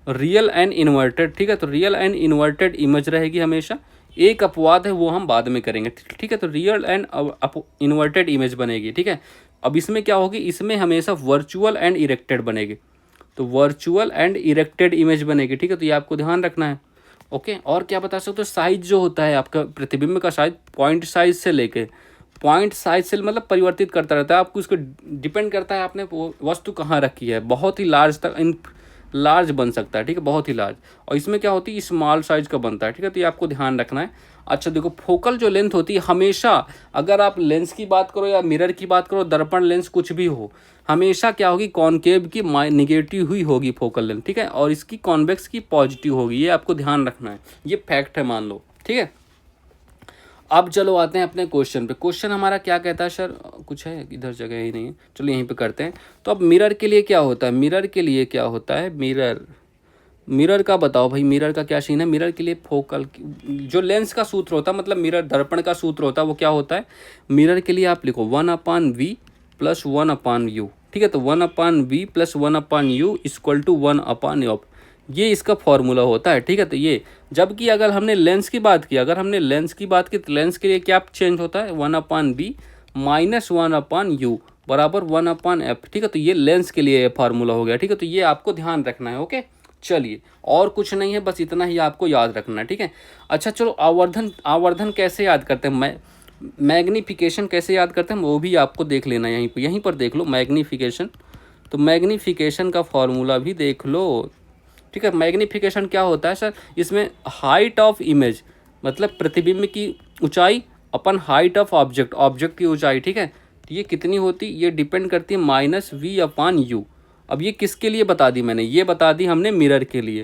रियल एंड इन्वर्टेड, ठीक है। तो रियल एंड इन्वर्टेड इमेज रहेगी हमेशा। एक अपवाद है, वो हम बाद में करेंगे, ठीक है। तो रियल एंड इन्वर्टेड इमेज बनेगी, ठीक है। अब इसमें क्या होगी, इसमें हमेशा वर्चुअल एंड इरेक्टेड बनेगी। तो वर्चुअल एंड इरेक्टेड इमेज बनेगी, ठीक है। तो ये आपको ध्यान रखना है, ओके। और क्या बता सकते हो, साइज जो होता है आपका प्रतिबिंब का साइज, पॉइंट साइज से लेके, पॉइंट साइज से मतलब परिवर्तित करता रहता है, आपको इसको डिपेंड करता है आपने वो वस्तु कहाँ रखी है। बहुत ही लार्ज तक लार्ज बन सकता है, ठीक है, बहुत ही लार्ज। और इसमें क्या होती है, स्मॉल साइज का बनता है, ठीक है। तो ये आपको ध्यान रखना है। अच्छा देखो, फोकल जो लेंथ होती है हमेशा, अगर आप लेंस की बात करो या मिरर की बात करो, दर्पण लेंस कुछ भी हो, हमेशा क्या होगी, कॉनकेव की निगेटिव हुई होगी फोकल लेंथ, ठीक है। और इसकी कॉन्वेक्स की पॉजिटिव होगी, ये आपको ध्यान रखना है, ये फैक्ट है, मान लो, ठीक है। अब चलो आते हैं अपने क्वेश्चन पे। क्वेश्चन हमारा क्या कहता है सर, कुछ है इधर, जगह ही नहीं है, चलो यहीं पे करते हैं। तो अब मिरर के लिए क्या होता है, मिरर के लिए क्या होता है, मिरर का बताओ भाई, मिरर का क्या सीन है। मिरर के लिए फोकल जो लेंस का सूत्र होता है, मतलब मिरर दर्पण का सूत्र होता है, वो क्या होता है। मिरर के लिए आप लिखो 1/v + 1/u, ठीक है। तो 1/v + 1/u = 1/f, ये इसका फॉर्मूला होता है, ठीक है। तो ये, जबकि अगर हमने लेंस की बात की, तो लेंस के लिए क्या चेंज होता है, 1/v - 1/u बराबर 1/f, ठीक है। तो ये लेंस के लिए फार्मूला हो गया, ठीक है। तो ये आपको ध्यान रखना है, ओके। चलिए, और कुछ नहीं है, बस इतना ही आपको याद रखना है, ठीक है। अच्छा चलो, आवर्धन कैसे याद करते हैं, मैग्नीफिकेशन कैसे याद करते हैं, वो भी आपको देख लेना, यहीं पर देख लो मैग्नीफिकेशन। तो मैग्नीफिकेशन का फॉर्मूला भी देख लो, ठीक है। मैग्नीफिकेशन क्या होता है सर, इसमें हाइट ऑफ इमेज मतलब प्रतिबिंब की ऊंचाई अपन हाइट ऑफ ऑब्जेक्ट की ऊंचाई, ठीक है। तो ये कितनी होती, ये डिपेंड करती है -v/u। अब ये किसके लिए बता दी मैंने, ये बता दी हमने मिरर के लिए।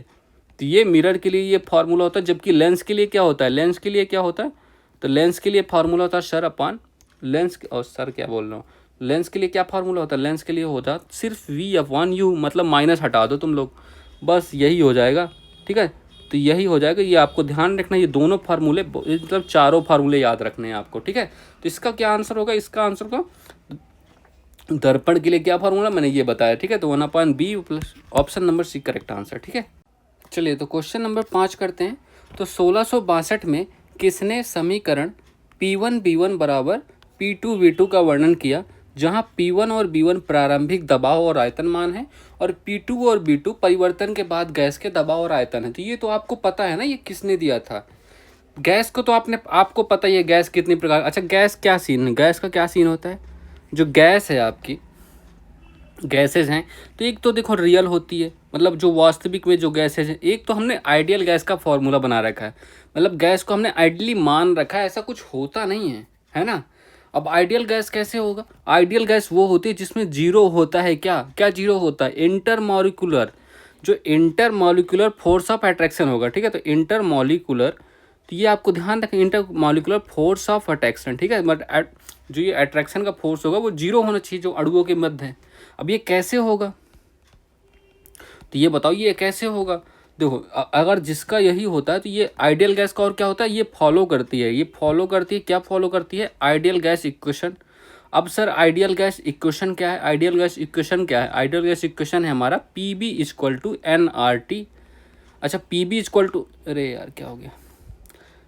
तो ये मिरर के लिए ये फार्मूला होता है, जबकि लेंस के लिए क्या होता है, लेंस के लिए क्या होता है, तो लेंस के लिए फार्मूला होता है सर अपन लेंस, और सर क्या बोल रहा हूँ, लेंस के लिए क्या फार्मूला होता है, लेंस के लिए होता है सिर्फ v/u, मतलब माइनस हटा दो तुम लोग, बस यही हो जाएगा, ठीक है। तो यही हो जाएगा। ये आपको ध्यान रखना, ये दोनों फार्मूले मतलब चारों फार्मूले याद रखने हैं आपको, ठीक है। तो इसका क्या आंसर होगा, इसका आंसर होगा दर्पण के लिए क्या फार्मूला मैंने ये बताया, ठीक है। तो 1/b plus option number C correct answer, ठीक है। चलिए तो क्वेश्चन नंबर 5 करते हैं। तो 1662 में किसने समीकरण P1 बराबर P2 का वर्णन किया, जहां P1 और B1 प्रारंभिक दबाव और आयतन मान है और P2 और B2 परिवर्तन के बाद गैस के दबाव और आयतन है। तो ये तो आपको पता है ना, ये किसने दिया था। गैस को तो आपको पता ही है गैस कितनी प्रकार। अच्छा गैस क्या सीन है, गैस का क्या सीन होता है। जो गैस है आपकी गैसेज हैं, तो एक तो देखो रियल होती है, मतलब जो वास्तविक में जो गैसेज हैं। एक तो हमने आइडियल गैस का फॉर्मूला बना रखा है, मतलब गैस को हमने आइडियली मान रखा है, ऐसा कुछ होता नहीं है ना। अब आइडियल गैस कैसे होगा, आइडियल गैस वो होती है जिसमें जीरो होता है। क्या क्या जीरो होता है, इंटरमॉलिक्यूलर, जो इंटरमॉलिक्यूलर फोर्स ऑफ अट्रैक्शन होगा, ठीक है। तो इंटरमॉलिक्यूलर, तो ये आपको ध्यान रखें, इंटरमॉलिक्यूलर फोर्स ऑफ अट्रैक्शन, ठीक है। बट जो ये अट्रैक्शन का फोर्स होगा वो जीरो होना चाहिए जो अणुओं के मध्य है। अब ये कैसे होगा, तो ये बताओ ये कैसे होगा। देखो अगर जिसका यही होता है तो ये आइडियल गैस का और क्या होता है, ये फॉलो करती है, क्या फॉलो करती है, आइडियल गैस इक्वेशन। अब सर आइडियल गैस इक्वेशन क्या है, आइडियल गैस इक्वेशन है हमारा PB = nRT। अच्छा PB = अरे यार क्या हो गया,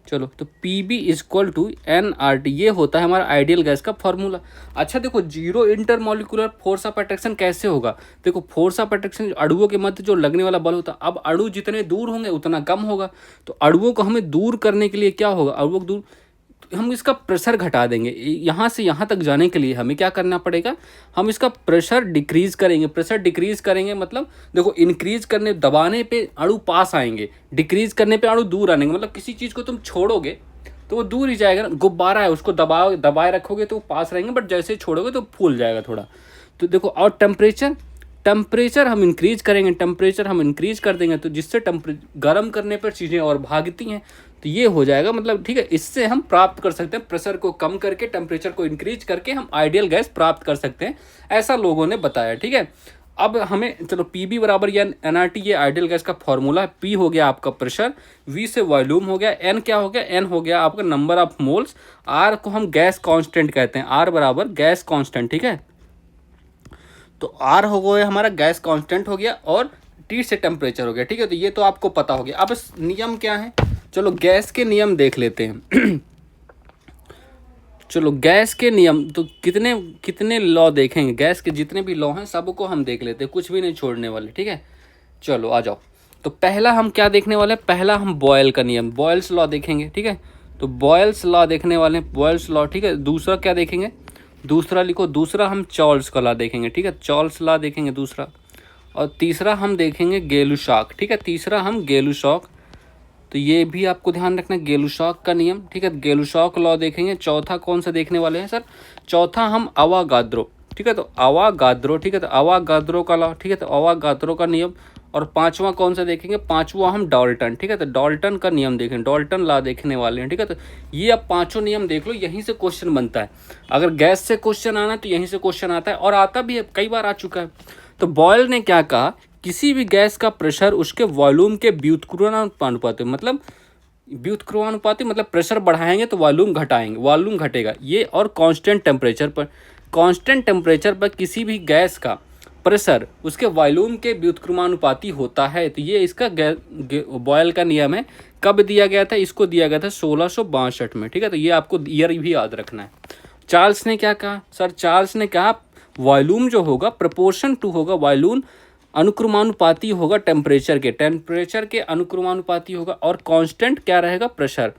चलो तो PB = nRT, ये होता है हमारा आइडियल गैस का फॉर्मूला। अच्छा देखो zero intermolecular force of attraction कैसे होगा, देखो फोर्स ऑफ अट्रैक्शन अणुओं के मध्य जो लगने वाला बल होता है, अब अणु जितने दूर होंगे उतना कम होगा। तो अणुओं को हमें दूर करने के लिए क्या होगा, अणुओं को दूर हम इसका प्रेशर घटा देंगे। यहाँ से यहाँ तक जाने के लिए हमें क्या करना पड़ेगा, हम इसका प्रेशर डिक्रीज करेंगे। मतलब देखो इंक्रीज करने दबाने पे अणु पास आएंगे, डिक्रीज करने पे अणु दूर आएंगे। मतलब किसी चीज़ को तुम छोड़ोगे तो वो दूर ही जाएगा ना। गुब्बारा है, उसको दबाए रखोगे तो वो पास रहेंगे, बट जैसे ही छोड़ोगे तो फूल जाएगा थोड़ा। तो देखो और टेम्परेचर हम इंक्रीज कर देंगे, तो जिससे गर्म करने पर चीज़ें और भागती हैं। तो ये हो जाएगा, मतलब ठीक है, इससे हम प्राप्त कर सकते हैं प्रेशर को कम करके, टेम्परेचर को इंक्रीज करके हम आइडियल गैस प्राप्त कर सकते हैं, ऐसा लोगों ने बताया, ठीक है। अब हमें चलो PB बराबर या nRT, ये आइडियल गैस का फॉर्मूला है। P हो गया आपका प्रेशर, V से वॉल्यूम हो गया, N क्या हो गया, N हो गया आपका नंबर ऑफ मोल्स, R को हम गैस कांस्टेंट कहते हैं, R बराबर गैस कांस्टेंट, ठीक है। तो R हो गया हमारा गैस कांस्टेंट हो गया, और T से टेम्परेचर हो गया, ठीक है। तो ये तो आपको पता हो गया। अब इस नियम क्या है, चलो गैस के नियम देख लेते हैं। चलो गैस के नियम तो कितने लॉ देखेंगे, गैस के जितने भी लॉ हैं सबको हम देख लेते हैं, कुछ भी नहीं छोड़ने वाले, ठीक है। चलो आ जाओ। तो पहला हम क्या देखने वाले हैं, पहला हम बॉयल का नियम, बॉयल्स लॉ देखेंगे, ठीक है। तो बॉयल्स लॉ देखने वाले हैं, बॉयल्स लॉ, ठीक है। दूसरा क्या देखेंगे, दूसरा लिखो, दूसरा हम चार्ल्स का लॉ देखेंगे, ठीक है, चार्ल्स लॉ देखेंगे दूसरा। और तीसरा हम देखेंगे गेलुशाक, ठीक है, तीसरा हम गेलुशाक, तो ये भी आपको ध्यान रखना, गेलुशाक का नियम, ठीक है, गेलुशाक लॉ देखेंगे। चौथा कौन सा देखने वाले हैं सर, चौथा हम अवागाद्रो, ठीक है, तो अवागाद्रो, ठीक है, तो अवागाद्रो का लॉ, ठीक है, तो अवागाद्रो का नियम। और पांचवा कौन सा देखेंगे, पांचवा हम डाल्टन, ठीक है, तो डाल्टन का नियम देखेंगे, डाल्टन लॉ देखने वाले हैं, ठीक है। तो ये अब पांचों नियम देख लो, यहीं से क्वेश्चन बनता है। अगर गैस से क्वेश्चन आना तो यहीं से क्वेश्चन आता है, और आता भी है, कई बार आ चुका है। तो बॉयल ने क्या कहा, किसी भी गैस का प्रेशर उसके वॉल्यूम के व्युत्क्रमानुपाती, मतलब व्युत्क्रमानुपाती मतलब प्रेशर बढ़ाएंगे तो वॉल्यूम घटेगा ये, और कांस्टेंट टेम्परेचर पर किसी भी गैस का प्रेशर उसके वॉल्यूम के व्युत्क्रमानुपाती होता है। तो ये इसका बॉयल का नियम है। कब दिया गया था, इसको दिया गया था 1662 में, ठीक है। तो ये आपको ईयर भी याद रखना है। चार्ल्स ने क्या कहा, सर चार्ल्स ने कहा वॉल्यूम जो होगा प्रोपोर्शन टू होगा, वॉल्यूम अनुक्रमानुपाती होगा टेम्परेचर के अनुक्रमानुपाती होगा, और कांस्टेंट क्या रहेगा, प्रेशर।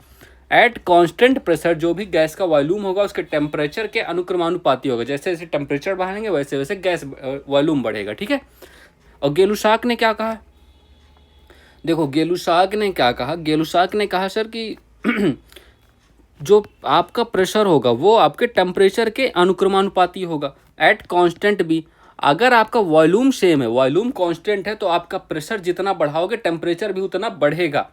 एट कांस्टेंट प्रेशर जो भी गैस का वॉल्यूम होगा उसके टेम्परेचर के अनुक्रमानुपाती होगा। जैसे जैसे टेम्परेचर बढ़ाएंगे वैसे वैसे गैस वॉल्यूम बढ़ेगा, ठीक है। और गेलुशाक ने क्या कहा, देखो गेलुशाक ने क्या कहा, गेलुशाक ने कहा सर कि जो आपका प्रेशर होगा वो आपके टेम्परेचर के अनुक्रमानुपाती होगा, एट कांस्टेंट भी। अगर आपका वॉल्यूम सेम है, वॉल्यूम कांस्टेंट है, तो आपका प्रेशर जितना बढ़ाओगे टेम्परेचर भी उतना बढ़ेगा।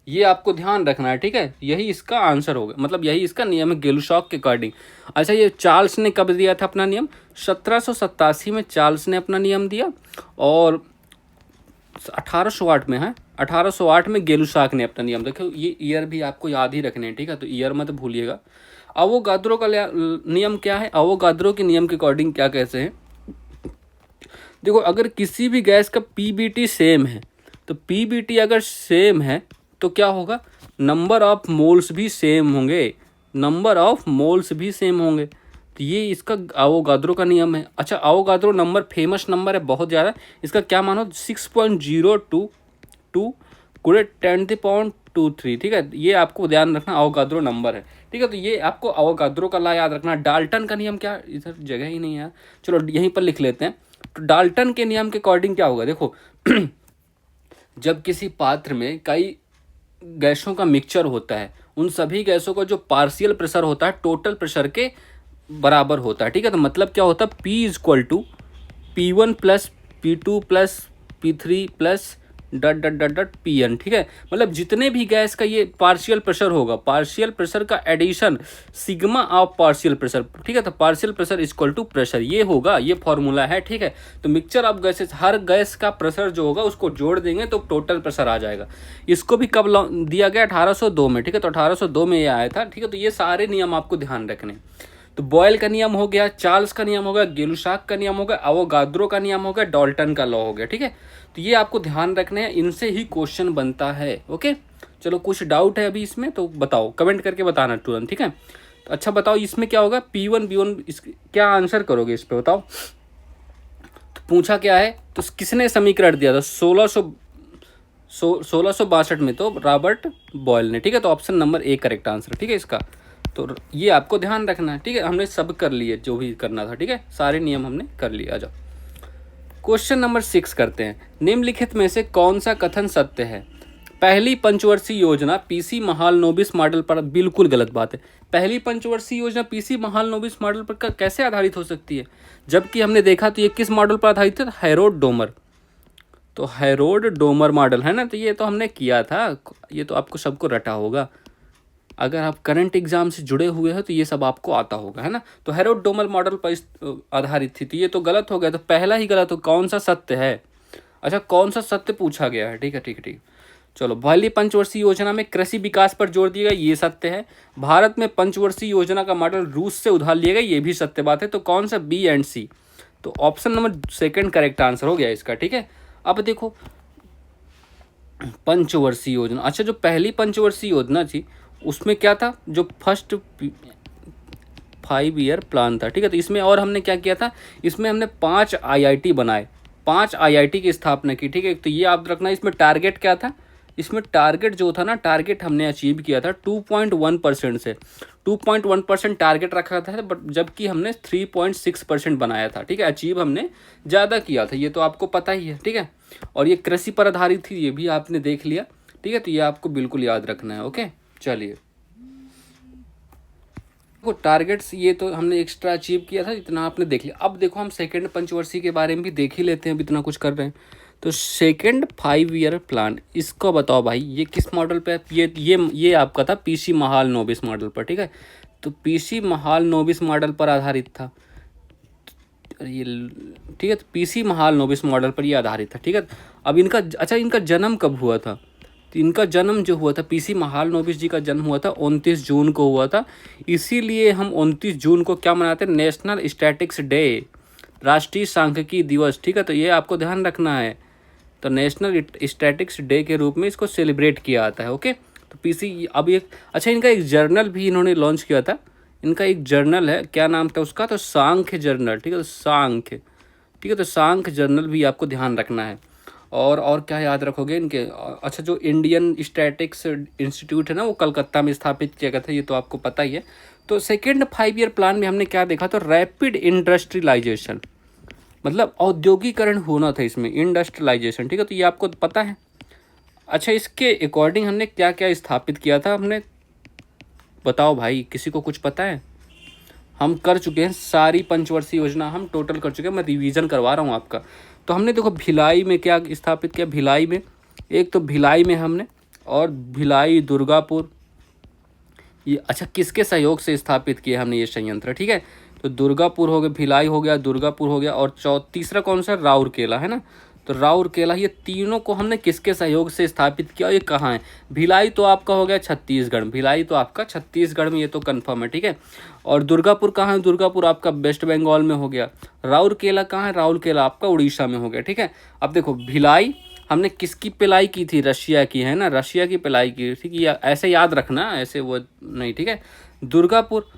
ये आपको ध्यान रखना है, ठीक है। यही इसका आंसर होगा, मतलब यही इसका नियम है गेलुशाक के अकॉर्डिंग। अच्छा ये चार्ल्स ने कब दिया था अपना नियम, 1787 में चार्ल्स ने अपना नियम दिया, और 1808 में है, 1808 में गेलुसाक ने अपना नियम, देखो ये ईयर भी आपको याद ही रखने हैं, ठीक है, तो ईयर मत भूलिएगा। अवोगाद्रो का नियम क्या है, अवोगाद्रो के नियम के अकॉर्डिंग क्या कहते हैं, देखो अगर किसी भी गैस का पीबीटी सेम है, तो पीबीटी अगर सेम है तो क्या होगा, नंबर ऑफ मोल्स भी सेम होंगे, नंबर ऑफ मोल्स भी सेम होंगे। तो ये इसका अवोगाद्रो का नियम है। अच्छा, अवोगाद्रो नंबर फेमस नंबर है बहुत ज़्यादा, इसका क्या मानो 6.022 गुणे 10⁻²3, ठीक है, ये आपको ध्यान रखना अवोगाद्रो नंबर है, ठीक है। तो ये आपको अवोगाद्रो का ला याद रखना। डाल्टन का नियम क्या, इधर जगह ही नहीं है, चलो यहीं पर लिख लेते हैं। तो डाल्टन के नियम के अकॉर्डिंग क्या होगा, देखो जब किसी पात्र में कई गैसों का मिक्सचर होता है, उन सभी गैसों का जो पार्शियल प्रेशर होता है टोटल प्रेशर के बराबर होता है, ठीक है। तो मतलब क्या होता है, P=P1 plus P2 plus P3 plus Pn, ठीक है। मतलब जितने भी गैस का ये पार्शियल प्रेशर होगा, पार्शियल प्रेशर का addition sigma of partial pressure, ठीक है। तो partial pressure equal to pressure, ये होगा, ये फॉर्मूला है, ठीक है। तो मिक्सचर ऑफ गैसेस, हर गैस का प्रेशर जो होगा उसको जोड़ देंगे तो टोटल प्रेशर आ जाएगा। इसको भी कब दिया गया, 1802 में, ठीक है। तो 1802 में ये आया था, ठीक है। तो ये सारे नियम आपको ध्यान रखने। तो बॉयल का नियम हो गया, चार्ल्स का नियम हो गया, गेलुसाक का नियम हो गया, अवोगाद्रो का नियम हो गया, डाल्टन का लॉ हो गया, ठीक है। तो ये आपको ध्यान रखने हैं, इनसे ही क्वेश्चन बनता है। ओके, चलो कुछ डाउट है अभी इसमें तो बताओ, कमेंट करके बताना तुरंत, ठीक है। तो अच्छा बताओ इसमें क्या होगा, P1 B1, क्या आंसर करोगे इस पे बताओ। तो पूछा क्या है, तो किसने समीकरण दिया था 1662 में, तो रॉबर्ट बॉयल ने, ठीक है। तो option number A correct answer, ठीक है इसका। तो ये आपको ध्यान रखना है, ठीक है। हमने सब कर लिए जो भी करना था, ठीक है, सारे नियम हमने कर लिए। आ जाओ क्वेश्चन नंबर 6 करते हैं। निम्नलिखित में से कौन सा कथन सत्य है, पहली पंचवर्षीय योजना पीसी महालनोबिस मॉडल पर, बिल्कुल गलत बात है। पहली पंचवर्षीय योजना पीसी महालनोबिस मॉडल पर कैसे आधारित हो सकती है, जबकि हमने देखा तो ये किस मॉडल पर आधारित है, हेरोड डोमर। तो हेरोड डोमर मॉडल है ना, तो ये तो हमने किया था, ये तो आपको सबको रटा होगा, अगर आप करंट एग्जाम से जुड़े हुए हो तो ये सब आपको आता होगा, है ना। तो हेरोड डोमर मॉडल पर आधारित थी, तो ये तो गलत हो गया, तो पहला ही गलत हो, कौन सा सत्य है। अच्छा, कौन सा सत्य पूछा गया है, ठीक है ठीक है ठीक। चलो, पहली पंचवर्षीय योजना में कृषि विकास पर जोर दिया गया, ये सत्य है। भारत में पंचवर्षीय योजना का मॉडल रूस से उधार लिया गया, ये भी सत्य बात है। तो कौन सा, बी एंड सी, तो option number second correct answer हो गया इसका, ठीक है। अब देखो पंचवर्षीय योजना, अच्छा जो पहली पंचवर्षीय योजना थी उसमें क्या था, जो फर्स्ट 5 ईयर प्लान था, ठीक है। तो इसमें और हमने क्या किया था, इसमें हमने 5 IIT बनाए, 5 IIT की स्थापना की, ठीक है। तो ये आप रखना, इसमें टारगेट क्या था, इसमें टारगेट जो था ना, टारगेट हमने अचीव किया था 2.1% से, 2.1% टारगेट रखा था, बट जबकि हमने 3.6% बनाया था, ठीक है। अचीव हमने ज़्यादा किया था, ये तो आपको पता ही है, ठीक है। और ये कृषि पर आधारित थी, ये भी आपने देख लिया, ठीक है। तो ये आपको बिल्कुल याद रखना है। ओके, चलिए देखो टारगेट्स ये तो हमने एक्स्ट्रा अचीव किया था, इतना आपने देख लिया। अब देखो हम सेकेंड पंचवर्षीय के बारे में भी देख ही लेते हैं, अब इतना कुछ कर रहे हैं। तो सेकेंड 5 ईयर प्लान, इसको बताओ भाई ये किस मॉडल पे, ये आपका था पीसी महालनोबिस मॉडल पर, ठीक है। तो पीसी महालनोबिस मॉडल पर आधारित था ये, ठीक है। तो पीसी महालनोबिस मॉडल पर ये आधारित था, ठीक है। अब इनका, अच्छा इनका जन्म कब हुआ था, तो इनका जन्म जो हुआ था, पीसी महालनोबिस जी का जन्म हुआ था 29 जून को हुआ था। इसीलिए हम 29 जून को क्या मनाते हैं, नेशनल स्टैटिक्स डे, राष्ट्रीय सांख्यिकी दिवस, ठीक है। तो ये आपको ध्यान रखना है, तो नेशनल स्टैटिक्स डे के रूप में इसको सेलिब्रेट किया जाता है। ओके, तो पीसी अब एक, अच्छा इनका एक जर्नल भी इन्होंने लॉन्च किया था, इनका एक जर्नल है, क्या नाम था उसका, तो सांख्य जर्नल, ठीक है। तो सांख्य, ठीक है। तो सांख्य जर्नल भी आपको ध्यान रखना है। और क्या याद रखोगे इनके, अच्छा जो इंडियन स्टैटिक्स इंस्टीट्यूट है ना, वो कलकत्ता में स्थापित किया गया था, ये तो आपको पता ही है। तो सेकेंड 5 ईयर प्लान में हमने क्या देखा, तो रैपिड इंडस्ट्रियलाइजेशन, मतलब औद्योगिकरण होना था इसमें, इंडस्ट्रियलाइजेशन, ठीक है। तो ये आपको पता है। अच्छा इसके अकॉर्डिंग हमने क्या क्या स्थापित किया था, हमने बताओ भाई, किसी को कुछ पता है। हम कर चुके हैं सारी पंचवर्षीय योजना, हम टोटल कर चुके हैं, मैं रिवीजन करवा रहा हूँ आपका। तो हमने देखो भिलाई में क्या स्थापित किया, भिलाई में, एक तो भिलाई में हमने, और भिलाई दुर्गापुर, ये अच्छा किसके सहयोग से स्थापित किया हमने ये संयंत्र, ठीक है। तो दुर्गापुर हो गया, भिलाई हो गया, दुर्गापुर हो गया, और तीसरा कौन सा, राउरकेला, है ना। तो राउरकेला, ये तीनों को हमने किसके सहयोग से स्थापित किया, ये कहाँ है। भिलाई तो आपका हो गया छत्तीसगढ़, भिलाई तो आपका छत्तीसगढ़ में, ये तो कन्फर्म है, ठीक है। और दुर्गापुर कहाँ है, दुर्गापुर आपका वेस्ट बंगाल में हो गया। राउरकेला कहाँ है, राउरकेला आपका उड़ीसा में हो गया, ठीक है। अब देखो भिलाई हमने किसकी पिलाई की थी, रशिया की, है ना, रशिया की पिलाई की, ठीक है, ऐसे याद रखना, ऐसे वो नहीं, ठीक है। दुर्गापुर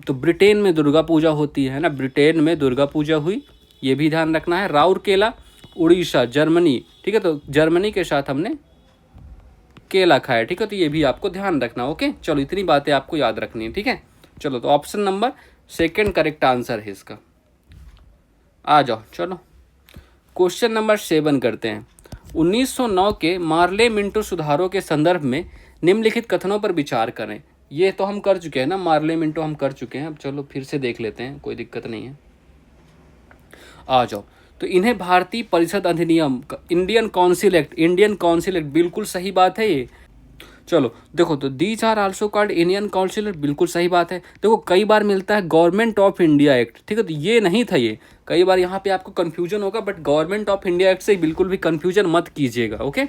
तो ब्रिटेन में दुर्गा पूजा होती है ना, ब्रिटेन में दुर्गा पूजा हुई, ये भी ध्यान रखना है। राउरकेला उड़ीसा, जर्मनी, ठीक है, तो जर्मनी के साथ हमने केला खाया, ठीक है, तो ये भी आपको ध्यान रखना। ओके, चलो इतनी बातें आपको याद रखनी है, ठीक है। चलो तो option number second correct answer है इसका। आ जाओ, चलो क्वेश्चन नंबर 7 करते हैं। 1909 के मार्ले मिंटो सुधारों के संदर्भ में निम्नलिखित कथनों पर विचार करें। ये तो हम कर चुके हैं ना, मार्ले मिंटो हम कर चुके हैं, अब चलो फिर से देख लेते हैं, कोई दिक्कत नहीं है। आ जाओ, तो इन्हें भारतीय परिषद अधिनियम, Indian council act, Indian council act, बिल्कुल सही बात है ये। चलो देखो, तो these are also called Indian council act, बिल्कुल सही बात है। देखो कई बार मिलता है गवर्नमेंट ऑफ इंडिया एक्ट, ठीक है, तो ये नहीं था, ये कई बार यहाँ पे आपको कंफ्यूजन होगा, but government of India act से बिल्कुल भी कंफ्यूजन मत कीजिएगा। Okay,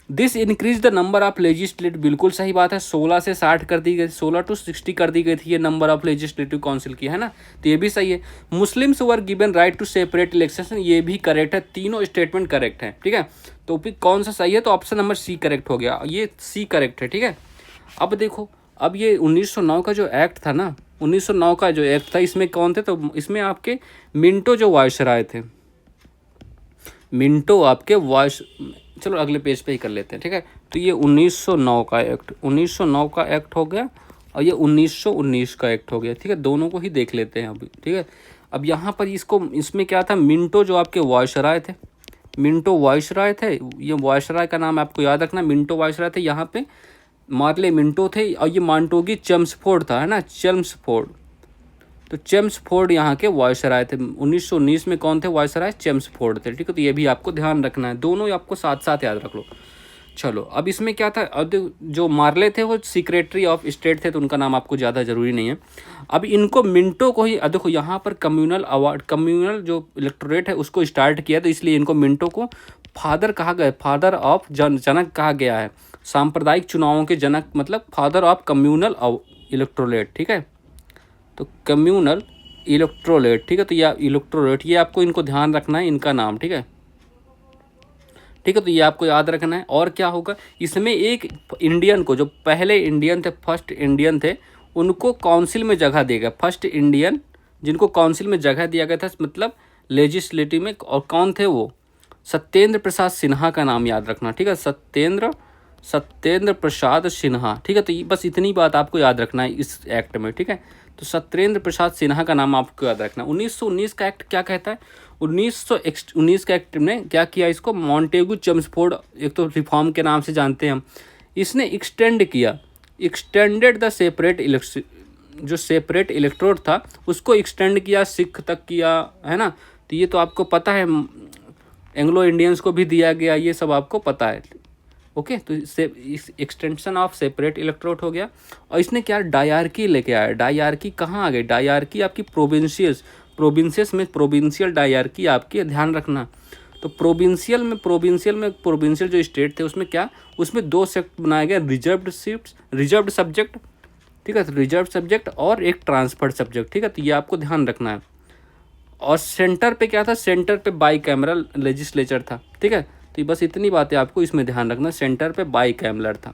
this increase the number of legislative, बिल्कुल सही बात है, 16 से 60 कर दी गई, 16 to 60 कर दी गई थी ये नंबर ऑफ लेजिस्लेटिव काउंसिल की, है ना, तो ये भी सही है। Muslims were given right to separate election, ये भी करेक्ट है, तीनों स्टेटमेंट करेक्ट है, ठीक है। तो फिर कौन सा सही है, तो ऑप्शन नंबर सी करेक्ट हो गया, ये सी करेक्ट है, ठीक है। अब देखो, अब ये 1909 का जो एक्ट था ना, 1909 का जो एक्ट था, इसमें कौन थे, तो इसमें आपके मिंटो जो वायसराय थे, मिंटो आपके वॉइस, चलो अगले पेज पे ही कर लेते हैं, ठीक है। तो ये 1909 का एक्ट, 1909 का एक्ट हो गया, और ये 1919 का एक्ट हो गया, ठीक है, दोनों को ही देख लेते हैं अभी, ठीक है। अब यहाँ पर इसको, इसमें क्या था, मिंटो जो आपके वायसराय थे, मिंटो वायसराय थे, ये वायसराय का नाम आपको याद रखना, मिंटो वायसराय थे, यहाँ पे मार्ले मिंटो थे, और ये मांटोगी चेम्सफोर्ड था, है ना, चेम्सफोर्ड, तो चेम्सफोर्ड यहाँ के वायसराय थे। 1919 में कौन थे वायसराय, चेम्सफोर्ड थे, ठीक है, तो ये भी आपको ध्यान रखना है, दोनों आपको साथ साथ याद रख लो। चलो अब इसमें क्या था, अब जो मार्ले थे वो सेक्रेटरी ऑफ स्टेट थे, तो उनका नाम आपको ज़्यादा ज़रूरी नहीं है। अब इनको मिंटो को ही, देखो यहाँ पर कम्युनल अवार्ड, कम्युनल जो इलेक्टोरेट है उसको स्टार्ट किया, तो इसलिए इनको मिंटो को फादर कहा गया, फादर ऑफ जनक कहा गया है, सांप्रदायिक चुनावों के जनक, मतलब फादर ऑफ कम्युनल इलेक्टोरेट, ठीक है, तो कम्युनल इलेक्ट्रोलेट, ठीक है, तो ये इलेक्ट्रोलेट, ये आपको इनको ध्यान रखना है, इनका नाम, ठीक है, ठीक है, तो ये आपको याद रखना है। और क्या होगा, इसमें एक इंडियन को, जो पहले इंडियन थे, फर्स्ट इंडियन थे, उनको काउंसिल में जगह दिया गया, फर्स्ट इंडियन जिनको काउंसिल में जगह दिया गया था, मतलब लेजिस्लेटिव में, और कौन थे वो, सत्येंद्र प्रसाद सिन्हा का नाम याद रखना, ठीक है, सत्येंद्र प्रसाद सिन्हा, ठीक है, तो बस इतनी बात आपको याद रखना है इस एक्ट में, ठीक है, तो सत्येंद्र प्रसाद सिन्हा का नाम आपको याद रखना। 1919 का एक्ट क्या कहता है, 1919 का एक्ट ने क्या किया, इसको मॉन्टेगू चेम्सफोर्ड, एक तो रिफॉर्म के नाम से जानते हैं हम, इसने एक्सटेंड किया, एक्सटेंडेड द सेपरेट इलेक्शन, जो सेपरेट इलेक्टोरेट था उसको एक्सटेंड किया, सिख तक किया, है ना, तो ये तो आपको पता है, एंग्लो इंडियंस को भी दिया गया, ये सब आपको पता है। ओके, तो इससे एक्सटेंशन ऑफ सेपरेट इलेक्टोरेट हो गया। और इसने क्या डायरकी लेके आया, डायरकी कहाँ आ गई, डायरकी आपकी प्रोविंसेस में प्रोविंशियल डायरकी आपकी ध्यान रखना। तो प्रोविंशियल जो स्टेट थे उसमें क्या, उसमें 2 सेक्ट बनाया गया, रिजर्व्ड सब्जेक्ट, ठीक है, तो रिजर्व सब्जेक्ट और एक ट्रांसफर्ड सब्जेक्ट, ठीक है, तो ये आपको ध्यान रखना है। और सेंटर पे क्या था, सेंटर पे बाई कैमरल लेजिस्लेचर था, ठीक है, तो बस इतनी बातें आपको इसमें ध्यान रखना, सेंटर पे बाई कैमरल था,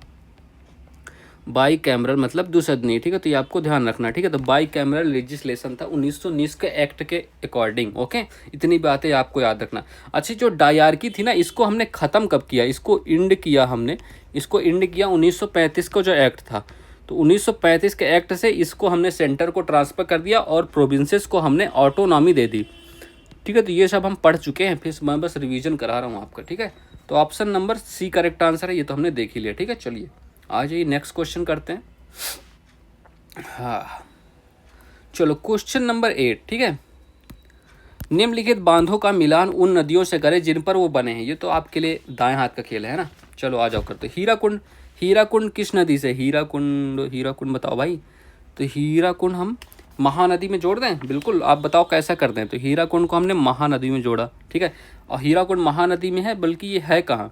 बाई कैमरल मतलब दुसदनी, ठीक है, तो ये आपको ध्यान रखना, ठीक है, तो बाई कैमरल लेजिस्लेशन था 1919 के एक्ट के अकॉर्डिंग। ओके, इतनी बातें आपको याद रखना। अच्छा, जो डायरकी थी ना, इसको हमने ख़त्म कब किया, इसको इंड किया हमने, इसको इंड किया 1935 का जो एक्ट था, तो 1935 के एक्ट से इसको हमने सेंटर को ट्रांसफ़र कर दिया और प्रोविंसेस को हमने ऑटोनॉमी दे दी, ठीक है, तो ये सब हम पढ़ चुके हैं, फिर मैं बस रिवीजन करा रहा हूँ आपका, ठीक है। तो option number C correct answer है, ये तो हमने देख ही लिया, ठीक है। चलिए आ जाइए नेक्स्ट क्वेश्चन करते हैं। हाँ चलो, क्वेश्चन नंबर 8, ठीक है। निम्नलिखित बांधों का मिलान उन नदियों से करें जिन पर वो बने हैं, ये तो आपके लिए दाएं हाथ का खेल है ना। चलो आ जाओ करते। हीराकुंड किस नदी से, हीराकुंड बताओ भाई, तो हीराकुंड हम महानदी में जोड़ दें? बिल्कुल, आप बताओ कैसा कर दें? तो हीराकुंड को हमने महानदी में जोड़ा, ठीक है। और हीराकुंड महानदी में है, बल्कि ये है कहाँ?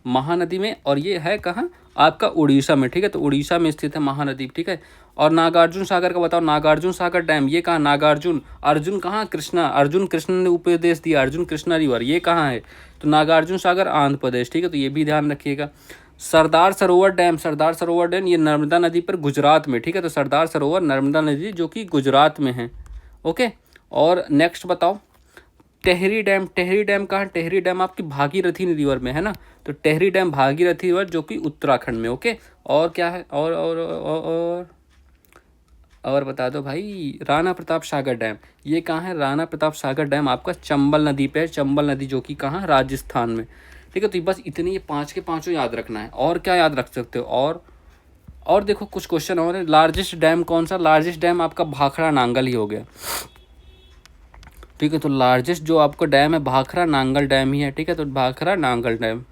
महानदी में, और ये है कहाँ? आपका उड़ीसा में, ठीक है। तो उड़ीसा में स्थित है महानदी, ठीक है। और नागार्जुन सागर का बताओ, नागार्जुन सागर डैम ये कहाँ? नागार्जुन, अर्जुन कहाँ? कृष्णा, अर्जुन कृष्ण ने उपदेश दिया, अर्जुन कृष्णा रिवर ये कहाँ है? तो नागार्जुन सागर आंध्र प्रदेश, ठीक है। तो ये भी ध्यान रखिएगा। सरदार सरोवर डैम, सरदार सरोवर डैम ये नर्मदा नदी पर गुजरात में, ठीक है। तो सरदार सरोवर नर्मदा नदी जो कि गुजरात में है, ओके। और नेक्स्ट बताओ, टेहरी डैम, टेहरी डैम कहाँ? टेहरी डैम आपकी भागीरथी रिवर में है ना। तो टेहरी डैम भागीरथी रिवर जो कि उत्तराखंड में, ओके। और क्या है? और बता दो भाई, राणा प्रताप सागर डैम ये कहाँ है? राणा प्रताप सागर डैम आपका चंबल नदी पे है, चंबल नदी जो कि कहाँ? राजस्थान में, ठीक है। तो बस इतनी, ये 5 के 5 याद रखना है। और क्या याद रख सकते हो? और देखो कुछ क्वेश्चन और है। लार्जेस्ट डैम कौन सा? लार्जेस्ट डैम आपका भाखड़ा नांगल ही हो गया, ठीक है। तो लार्जेस्ट जो आपका डैम है भाखड़ा नांगल डैम ही है, ठीक है। तो भाखड़ा नांगल डैम,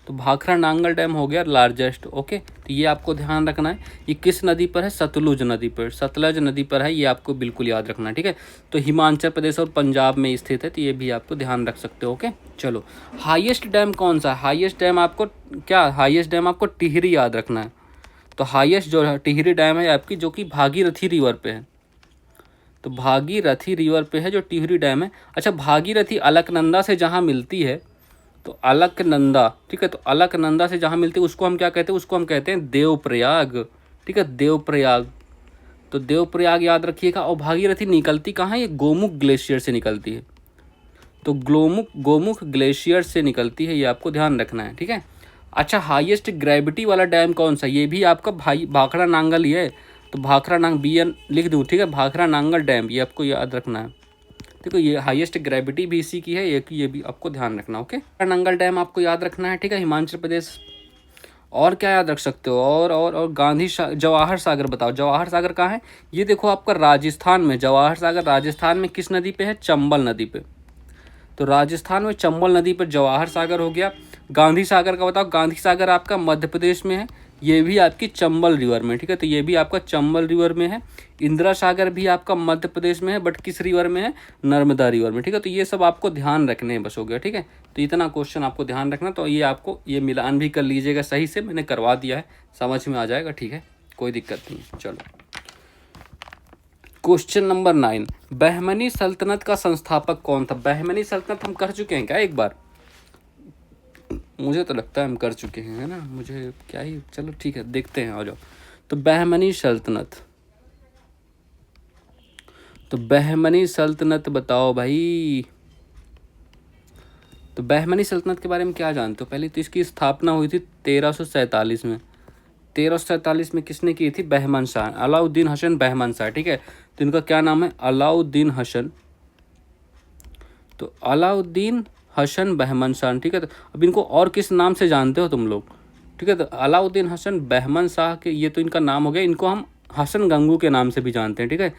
तो भाखड़ा नांगल डैम हो गया लार्जेस्ट, ओके। तो ये आपको ध्यान रखना है। ये किस नदी पर है? सतलुज नदी पर, सतलज नदी पर है, ये आपको बिल्कुल याद रखना है, ठीक है। तो हिमाचल प्रदेश और पंजाब में स्थित है, तो ये भी आपको ध्यान रख सकते हो, ओके। चलो, हाईएस्ट डैम कौन सा? हाईएस्ट डैम आपको क्या? हाईएस्ट डैम आपको टिहरी याद रखना है। तो हाईएस्ट जो है टिहरी डैम है आपकी, जो कि भागीरथी रिवर पे है। तो भागीरथी रिवर पे है जो टिहरी डैम है। अच्छा, भागीरथी अलकनंदा से जहाँ मिलती है, तो अलकनंदा, ठीक है। तो अलकनंदा से जहाँ मिलती है उसको हम क्या कहते हैं? उसको हम कहते हैं देवप्रयाग, ठीक है, देवप्रयाग। तो देवप्रयाग याद रखिएगा। और भागीरथी निकलती कहाँ है? ये गोमुख ग्लेशियर से निकलती है। तो गोमुख ग्लेशियर से निकलती है, ये आपको ध्यान रखना है, ठीक है। अच्छा, हाईएस्ट ग्रेविटी वाला डैम कौन सा? ये भी आपका भाखड़ा नांगल ही है। तो भाखड़ा नांग BN लिख दूँ, ठीक है। भाखड़ा नांगल डैम ये आपको याद रखना है। देखो ये हाईएस्ट ग्रेविटी भी इसी की है, ये भी आपको ध्यान रखना, ओके। नांगल डैम आपको याद रखना है, ठीक है, हिमाचल प्रदेश। और क्या याद रख सकते हो? और जवाहर सागर बताओ, जवाहर सागर कहाँ है? ये देखो आपका राजस्थान में, जवाहर सागर राजस्थान में किस नदी पे है? चंबल नदी पे। तो राजस्थान में चंबल नदी पर जवाहर सागर हो गया। गांधी सागर का बताओ, गांधी सागर आपका मध्य प्रदेश में है, ये भी आपकी चंबल रिवर में, ठीक है। तो ये भी आपका चंबल रिवर में है। इंदिरा सागर भी आपका मध्य प्रदेश में है, बट किस रिवर में है? नर्मदा रिवर में, ठीक है। तो ये सब आपको ध्यान रखने हैं, बस हो गया, ठीक है। तो इतना क्वेश्चन आपको ध्यान रखना। तो ये आपको ये मिलान भी कर लीजिएगा सही से, मैंने करवा दिया है, समझ में आ जाएगा, ठीक है, कोई दिक्कत नहीं है। चलो, क्वेश्चन नंबर 9, बहमनी सल्तनत का संस्थापक कौन था? बहमनी सल्तनत हम कर चुके हैं क्या एक बार? मुझे तो लगता है हम कर चुके हैं, है ना। मुझे क्या ही, चलो ठीक है, देखते हैं, आ जाओ। तो बहमनी सल्तनत, तो बहमनी सल्तनत बताओ भाई। तो बहमनी सल्तनत के बारे में क्या जानते हो? पहले तो इसकी स्थापना हुई थी 1347 में। 1347 में किसने की थी? बहमन शाह, अलाउद्दीन हसन बहमन शाह, ठीक है। तो इनका क्या नाम है? अलाउद्दीन हसन। तो अलाउद्दीन हसन बहमन शाह, ठीक है। तो अब इनको और किस नाम से जानते हो तुम लोग? ठीक है, तो अलाउद्दीन हसन बहमन शाह के, ये तो इनका नाम हो गया। इनको हम हसन गंगू के नाम से भी जानते हैं, ठीक है।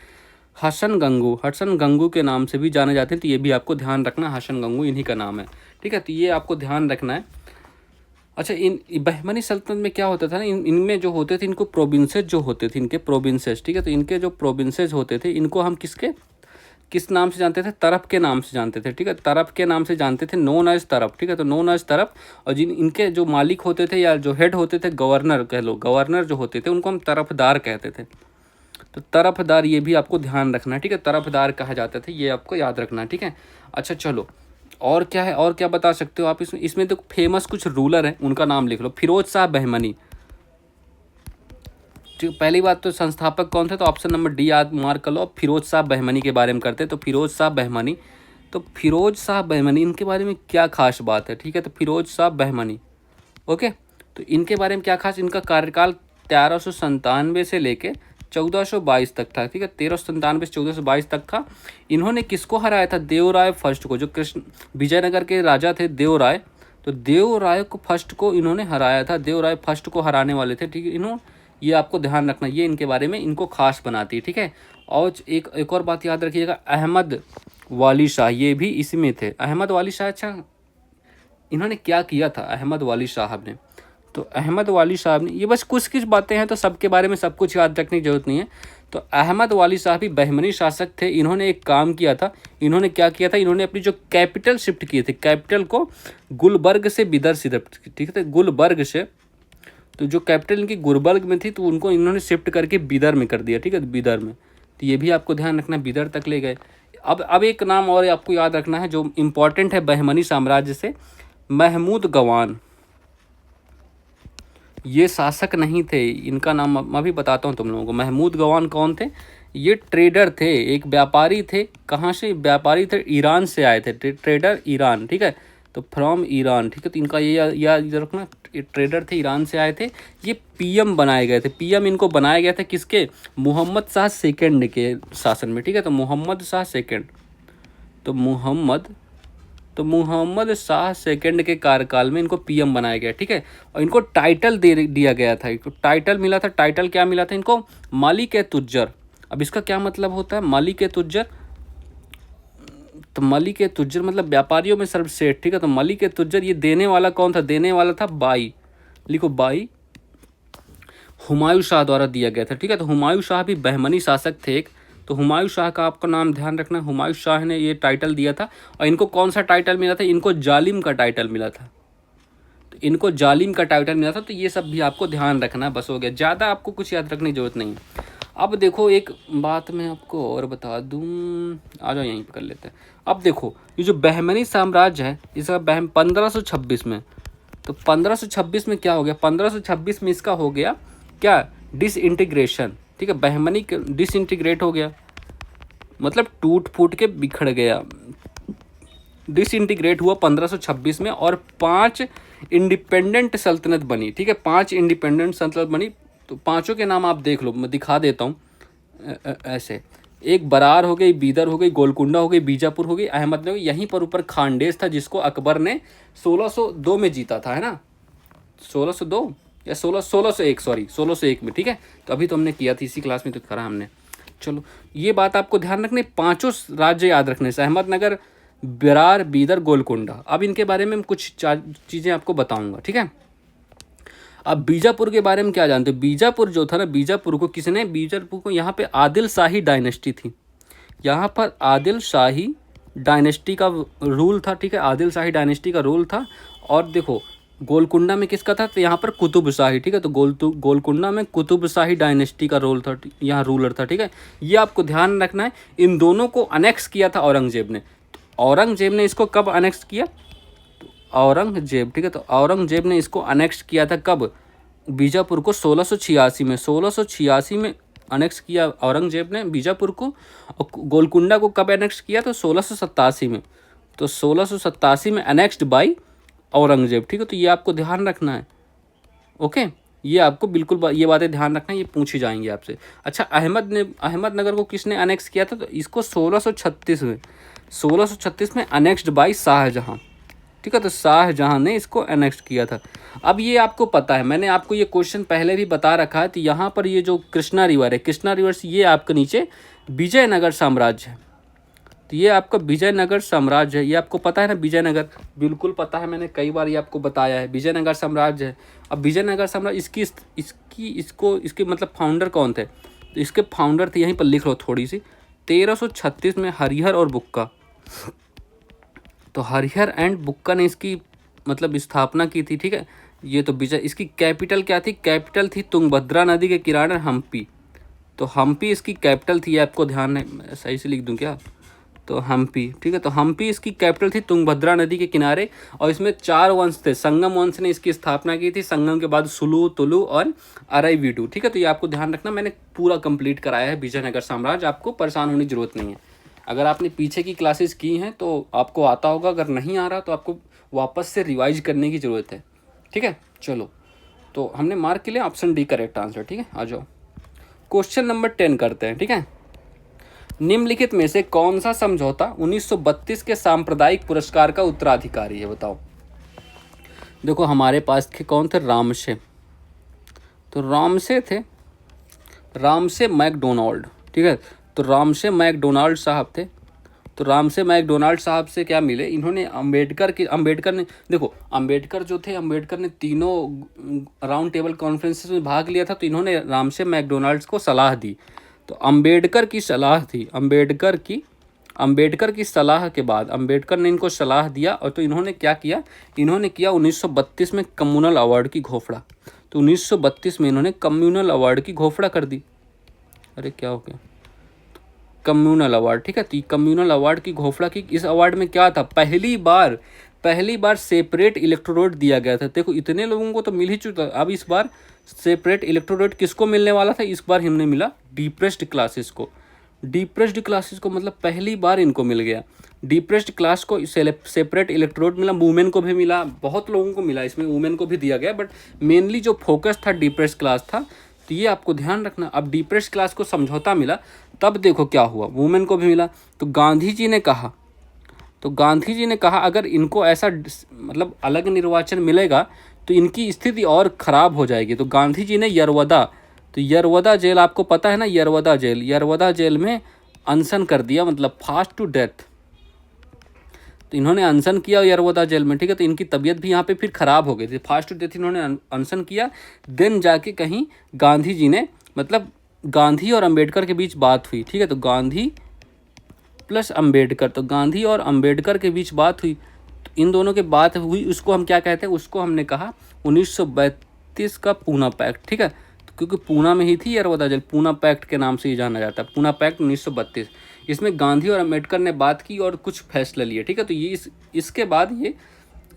हसन गंगू के नाम से भी जाने जाते हैं। तो ये भी आपको ध्यान रखना, हसन गंगू इन्हीं का नाम है, ठीक है। तो ये आपको ध्यान रखना है। अच्छा, इन बहमनी सल्तनत में क्या होता था ना, इनमें जो होते थे, इनको प्रोविंसेस जो होते थे, इनके प्रोविंसेस, ठीक है। तो इनके जो प्रोविंसेस होते थे, इनको हम किस नाम से जानते थे? तरफ के नाम से जानते थे, ठीक है। तरफ के नाम से जानते थे, नोन एज तरफ, ठीक है। तो नोन एज तरफ। और जिन इनके जो मालिक होते थे या जो हेड होते थे, गवर्नर कह लो, गवर्नर जो होते थे उनको हम तरफदार कहते थे। तो तरफदार ये भी आपको ध्यान रखना है, ठीक है। तरफदार कहा जाता था, ये आपको याद रखना है, ठीक है। अच्छा चलो, और क्या है, और क्या बता सकते हो आप इसमें तो फेमस कुछ रूलर हैं, उनका नाम लिख लो। फिरोज शाह बहमनी, ठीक। पहली बात तो संस्थापक कौन थे? तो ऑप्शन नंबर डी याद मार्क कर लो। फिरोज शाह बहमनी के बारे में करते हैं। तो फिरोज शाह बहमनी, तो फिरोज शाह बहमनी इनके बारे में क्या खास बात है? ठीक है, तो फिरोज शाह बहमनी, ओके। तो इनके बारे में क्या खास? इनका कार्यकाल 1397 से लेके 1422 तक था, ठीक है। 1397 से 1422 तक था। इन्होंने किसको हराया था? देवराय फर्स्ट को, जो कृष्ण विजयनगर के राजा थे देवराय। तो देवराय को फर्स्ट को इन्होंने हराया था, देवराय फर्स्ट को हराने वाले थे, ठीक है। इन्होंने, ये आपको ध्यान रखना, ये इनके बारे में इनको खास बनाती है, ठीक है। और एक और बात याद रखिएगा, अहमद वाली शाह, ये भी इसी में थे। अहमद वाली शाह, अच्छा इन्होंने क्या किया था अहमद वाली साहब ने? तो अहमद वाली साहब ने, ये बस कुछ बातें हैं, तो सबके बारे में सब कुछ याद रखने की जरूरत नहीं है। तो अहमद वाली शाह भी बहमनी शासक थे। इन्होंने एक काम किया था, इन्होंने क्या किया था, इन्होंने अपनी जो कैपिटल शिफ्ट किए थे, कैपिटल को गुलबर्ग से बिदर शिफ्ट की, ठीक है, गुलबर्ग से। तो जो कैपिटल इनकी गुलबर्ग में थी तो उनको इन्होंने शिफ्ट करके बिदर में कर दिया, ठीक है, बिदर में। तो ये भी आपको ध्यान रखना, बिदर तक ले गए। अब एक नाम और आपको याद रखना है जो इम्पोर्टेंट है बहमनी साम्राज्य से, महमूद गवान। ये शासक नहीं थे, इनका नाम मैं भी बताता हूँ तुम लोगों को। महमूद गवान कौन थे? ये ट्रेडर थे, एक व्यापारी थे। कहाँ से व्यापारी थे? ईरान से आए थे, ट्रेडर ईरान, ठीक है, तो फ्रॉम ईरान, ठीक है। तो इनका ये याद रखना, ट्रेडर थे, ईरान से आए थे। ये पीएम बनाए गए थे, पीएम इनको बनाया गया था किसके? मोहम्मद शाह सेकंड के शासन में, ठीक है। तो मोहम्मद शाह सेकंड, तो मोहम्मद शाह सेकंड के कार्यकाल में इनको पीएम बनाया गया, ठीक है। और इनको टाइटल दिया गया था, इनको टाइटल मिला था। टाइटल क्या मिला था इनको? मालिक ए तुज्जर। अब इसका क्या मतलब होता है मालिक ए तुज्जर? तो मालिक ए तुज्जर मतलब व्यापारियों में सर्वश्रेष्ठ, ठीक है। तो मालिक ए तुज्जर, ये देने वाला कौन था? देने वाला था बाई, लिखो बाई, हुमायूं शाह द्वारा दिया गया था, ठीक है। तो हुमायूं शाह भी बहमनी शासक थे एक। तो हुमायूं शाह का आपका नाम ध्यान रखना, हुमायूं शाह ने ये टाइटल दिया था। और इनको कौन सा टाइटल मिला था? इनको जालिम का टाइटल मिला था। तो इनको जालिम का टाइटल मिला था। तो ये सब भी आपको ध्यान रखना, बस हो गया, ज़्यादा आपको कुछ याद रखने की जरूरत नहीं। अब देखो एक बात मैं आपको और बता दूँ, आ जाओ यहीं पर कर लेते हैं। अब देखो ये जो बहमनी साम्राज्य है, इसका 1526 में, तो 1526 में क्या हो गया? 1526 में इसका हो गया क्या? डिसइंटीग्रेशन, ठीक है। बहमनी डिसइंटीग्रेट हो गया, मतलब टूट फूट के बिखर गया, डिसइंटीग्रेट हुआ 1526 में। और 5 इंडिपेंडेंट सल्तनत बनी, ठीक है, 5 इंडिपेंडेंट सल्तनत बनी। तो पांचों के नाम आप देख लो, मैं दिखा देता हूँ ऐसे। एक बरार हो गई, बीदर हो गई, गोलकुंडा हो गई, बीजापुर हो गई, अहमदनगर। यहीं पर ऊपर खांडेश था जिसको अकबर ने 1602 में जीता था, है ना, 1602 या 1601, सॉरी 1601 में, ठीक है। तो अभी तो हमने किया था इसी क्लास में, तो करा हमने। चलो ये बात आपको ध्यान रखने, पांचों राज्य याद रखने से, अहमदनगर, बेरार, बीदर, गोलकुंडा। अब इनके बारे में कुछ चीज़ें आपको बताऊंगा, ठीक है। अब बीजापुर के बारे में क्या जानते हो? बीजापुर जो था ना, बीजापुर को किसने? बीजापुर को यहाँ पे आदिल शाही डायनेस्टी थी, यहाँ पर आदिल शाही डायनेस्टी का रूल था, ठीक है, आदिल शाही डायनेस्टी का रूल था। और देखो गोलकुंडा में किसका था? तो यहाँ पर कुतुब शाही, ठीक है। तो गोलकुंडा में कुतुब शाही डायनेस्टी का रोल था, यहाँ रूलर था, ठीक है। ये आपको ध्यान रखना है। इन दोनों को अनेक्स किया था औरंगजेब ने। औरंगजेब ने इसको कब अनेक्स किया? औरंगजेब, ठीक है। तो औरंगजेब ने इसको अनेक्स किया था कब? बीजापुर को 1686 में, 1686 में अनेक्स किया औरंगजेब ने बीजापुर को। और गोलकुंडा को कब अनेक्स किया? तो 1687 में। तो 1687 में अनेक्स्ड बाई औरंगजेब, ठीक है। तो ये आपको ध्यान रखना है, ओके। ये आपको बिल्कुल ये बातें ध्यान रखना, ये पूछी जाएंगी आपसे। अच्छा, अहमदनगर को किसने अनेक्स किया था? तो इसको 1636 में, 1636 में अनेक्स्ड बाई शाहजहाँ, ठीक है। तो शाहजहाँ ने इसको अनेक्स किया था। अब ये आपको पता है, मैंने आपको ये क्वेश्चन पहले भी बता रखा है। तो यहाँ पर ये जो कृष्णा रिवर है, कृष्णा रिवर से ये आपके नीचे विजयनगर साम्राज्य है। तो ये आपका विजयनगर साम्राज्य है, ये आपको पता है ना, विजयनगर बिल्कुल पता है, मैंने कई बार ये आपको बताया है, विजयनगर साम्राज्य है। अब विजयनगर साम्राज्य इसके मतलब फाउंडर कौन थे? तो इसके फाउंडर थे, यहीं पर लिख लो थोड़ी सी, 1336 में हरिहर और बुक्का। तो हरिहर एंड बुक्का ने इसकी मतलब स्थापना की थी, ठीक है। ये तो विजय, इसकी कैपिटल क्या थी? कैपिटल थी तुंगभद्रा नदी के किनारे हम्पी। तो हम्पी इसकी कैपिटल थी, आपको ध्यान है, सही से लिख दूं क्या? तो हम्पी, ठीक है। तो हम्पी इसकी कैपिटल थी तुंगभद्रा नदी के किनारे। और इसमें 4 वंश थे, संगम वंश ने इसकी स्थापना की थी, संगम के बाद सुलू, तुलु और अराईवीडू, ठीक है। तो ये आपको ध्यान रखना, मैंने पूरा कंप्लीट कराया है विजयनगर साम्राज्य, आपको परेशान होने की जरूरत नहीं है। अगर आपने पीछे की क्लासेस की हैं तो आपको आता होगा, अगर नहीं आ रहा तो आपको वापस से रिवाइज करने की ज़रूरत है, ठीक है। चलो, तो हमने मार्क के लिए ऑप्शन डी करेक्ट आंसर, ठीक है। आ जाओ क्वेश्चन नंबर 10 करते हैं, ठीक है। निम्नलिखित में से कौन सा समझौता 1932 के सांप्रदायिक पुरस्कार का उत्तराधिकारी है? बताओ। देखो हमारे पास के कौन थे? रामसे। तो रामसे थे, रामसे मैकडोनाल्ड, ठीक है। तो रामसे मैकडोनाल्ड साहब थे। तो रामसे मैकडोनाल्ड साहब से क्या मिले? इन्होंने अंबेडकर ने, देखो अंबेडकर जो थे, अंबेडकर ने तीनों राउंड टेबल कॉन्फ्रेंसेस में भाग लिया था। तो इन्होंने रामसे मैकडोनाल्ड्स को सलाह दी तो अंबेडकर की सलाह थी, अंबेडकर की सलाह के बाद अंबेडकर ने इनको सलाह दिया, और तो इन्होंने क्या किया, इन्होंने किया 1932 में कम्युनल अवार्ड की घोषणा। तो 1932 में इन्होंने कम्युनल अवार्ड की घोषणा कर दी। अरे क्या हो गया, कम्युनल अवार्ड, ठीक है। तो कम्युनल अवार्ड की घोषणा की। इस अवार्ड में क्या था, पहली बार सेपरेट इलेक्टोरेट दिया गया था। देखो इतने लोगों को तो मिल ही चुका, अब इस बार सेपरेट इलेक्टोरेट किसको मिलने वाला था, इस बार हमने मिला डिप्रेस्ड क्लासेस को। डिप्रेस्ड क्लासेस को मतलब पहली बार इनको मिल गया। डिप्रेस्ड क्लास को सेपरेट इलेक्टोरेट मिला, वुमेन को भी मिला, बहुत लोगों को मिला, इसमें वुमेन को भी दिया गया, बट मेनली जो फोकस था डिप्रेस्ड क्लास था। तो ये आपको ध्यान रखना। अब डिप्रेस्ड क्लास को समझौता मिला, तब देखो क्या हुआ, वुमेन को भी मिला। तो गांधी जी ने कहा अगर इनको ऐसा मतलब अलग निर्वाचन मिलेगा तो इनकी स्थिति और ख़राब हो जाएगी। तो गांधी जी ने यरवदा जेल, आपको पता है ना, यरवदा जेल में अनशन कर दिया, मतलब फास्ट टू डेथ। तो इन्होंने अनशन किया यरवदा जेल में, ठीक है। तो इनकी तबीयत भी यहाँ पे फिर ख़राब हो गई थी, फास्ट टू डेथ इन्होंने अनशन किया। देन जाके कहीं गांधी जी ने, मतलब गांधी और अंबेडकर के बीच बात हुई, ठीक है। तो गांधी प्लस अंबेडकर, तो गांधी और अंबेडकर के बीच बात हुई, तो इन दोनों के बात हुई, उसको हम क्या कहते हैं, उसको हमने कहा 1932 का पूना पैक्ट, ठीक है। तो क्योंकि पूना में ही थी यरवदा जेल, पूना पैक्ट के नाम से ही जाना जाता है, पूना पैक्ट 1932। इसमें गांधी और अंबेडकर ने बात की और कुछ फैसले लिए, ठीक है। तो ये इसके बाद ये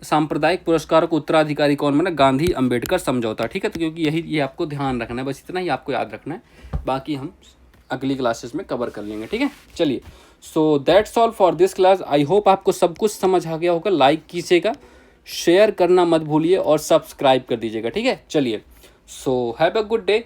सांप्रदायिक पुरस्कारों को उत्तराधिकारी कौन बना, गांधी अंबेडकर समझौता, ठीक है। तो क्योंकि ये आपको ध्यान रखना है, बस इतना ही आपको याद रखना है, बाकी हम अगली क्लासेस में कवर कर लेंगे, ठीक है। चलिए, so that's all for this class. I hope आपको सब कुछ समझ आ गया होगा। लाइक कीजिएगा, शेयर करना मत भूलिए और सब्सक्राइब कर दीजिएगा, ठीक है। चलिए, so have a good day.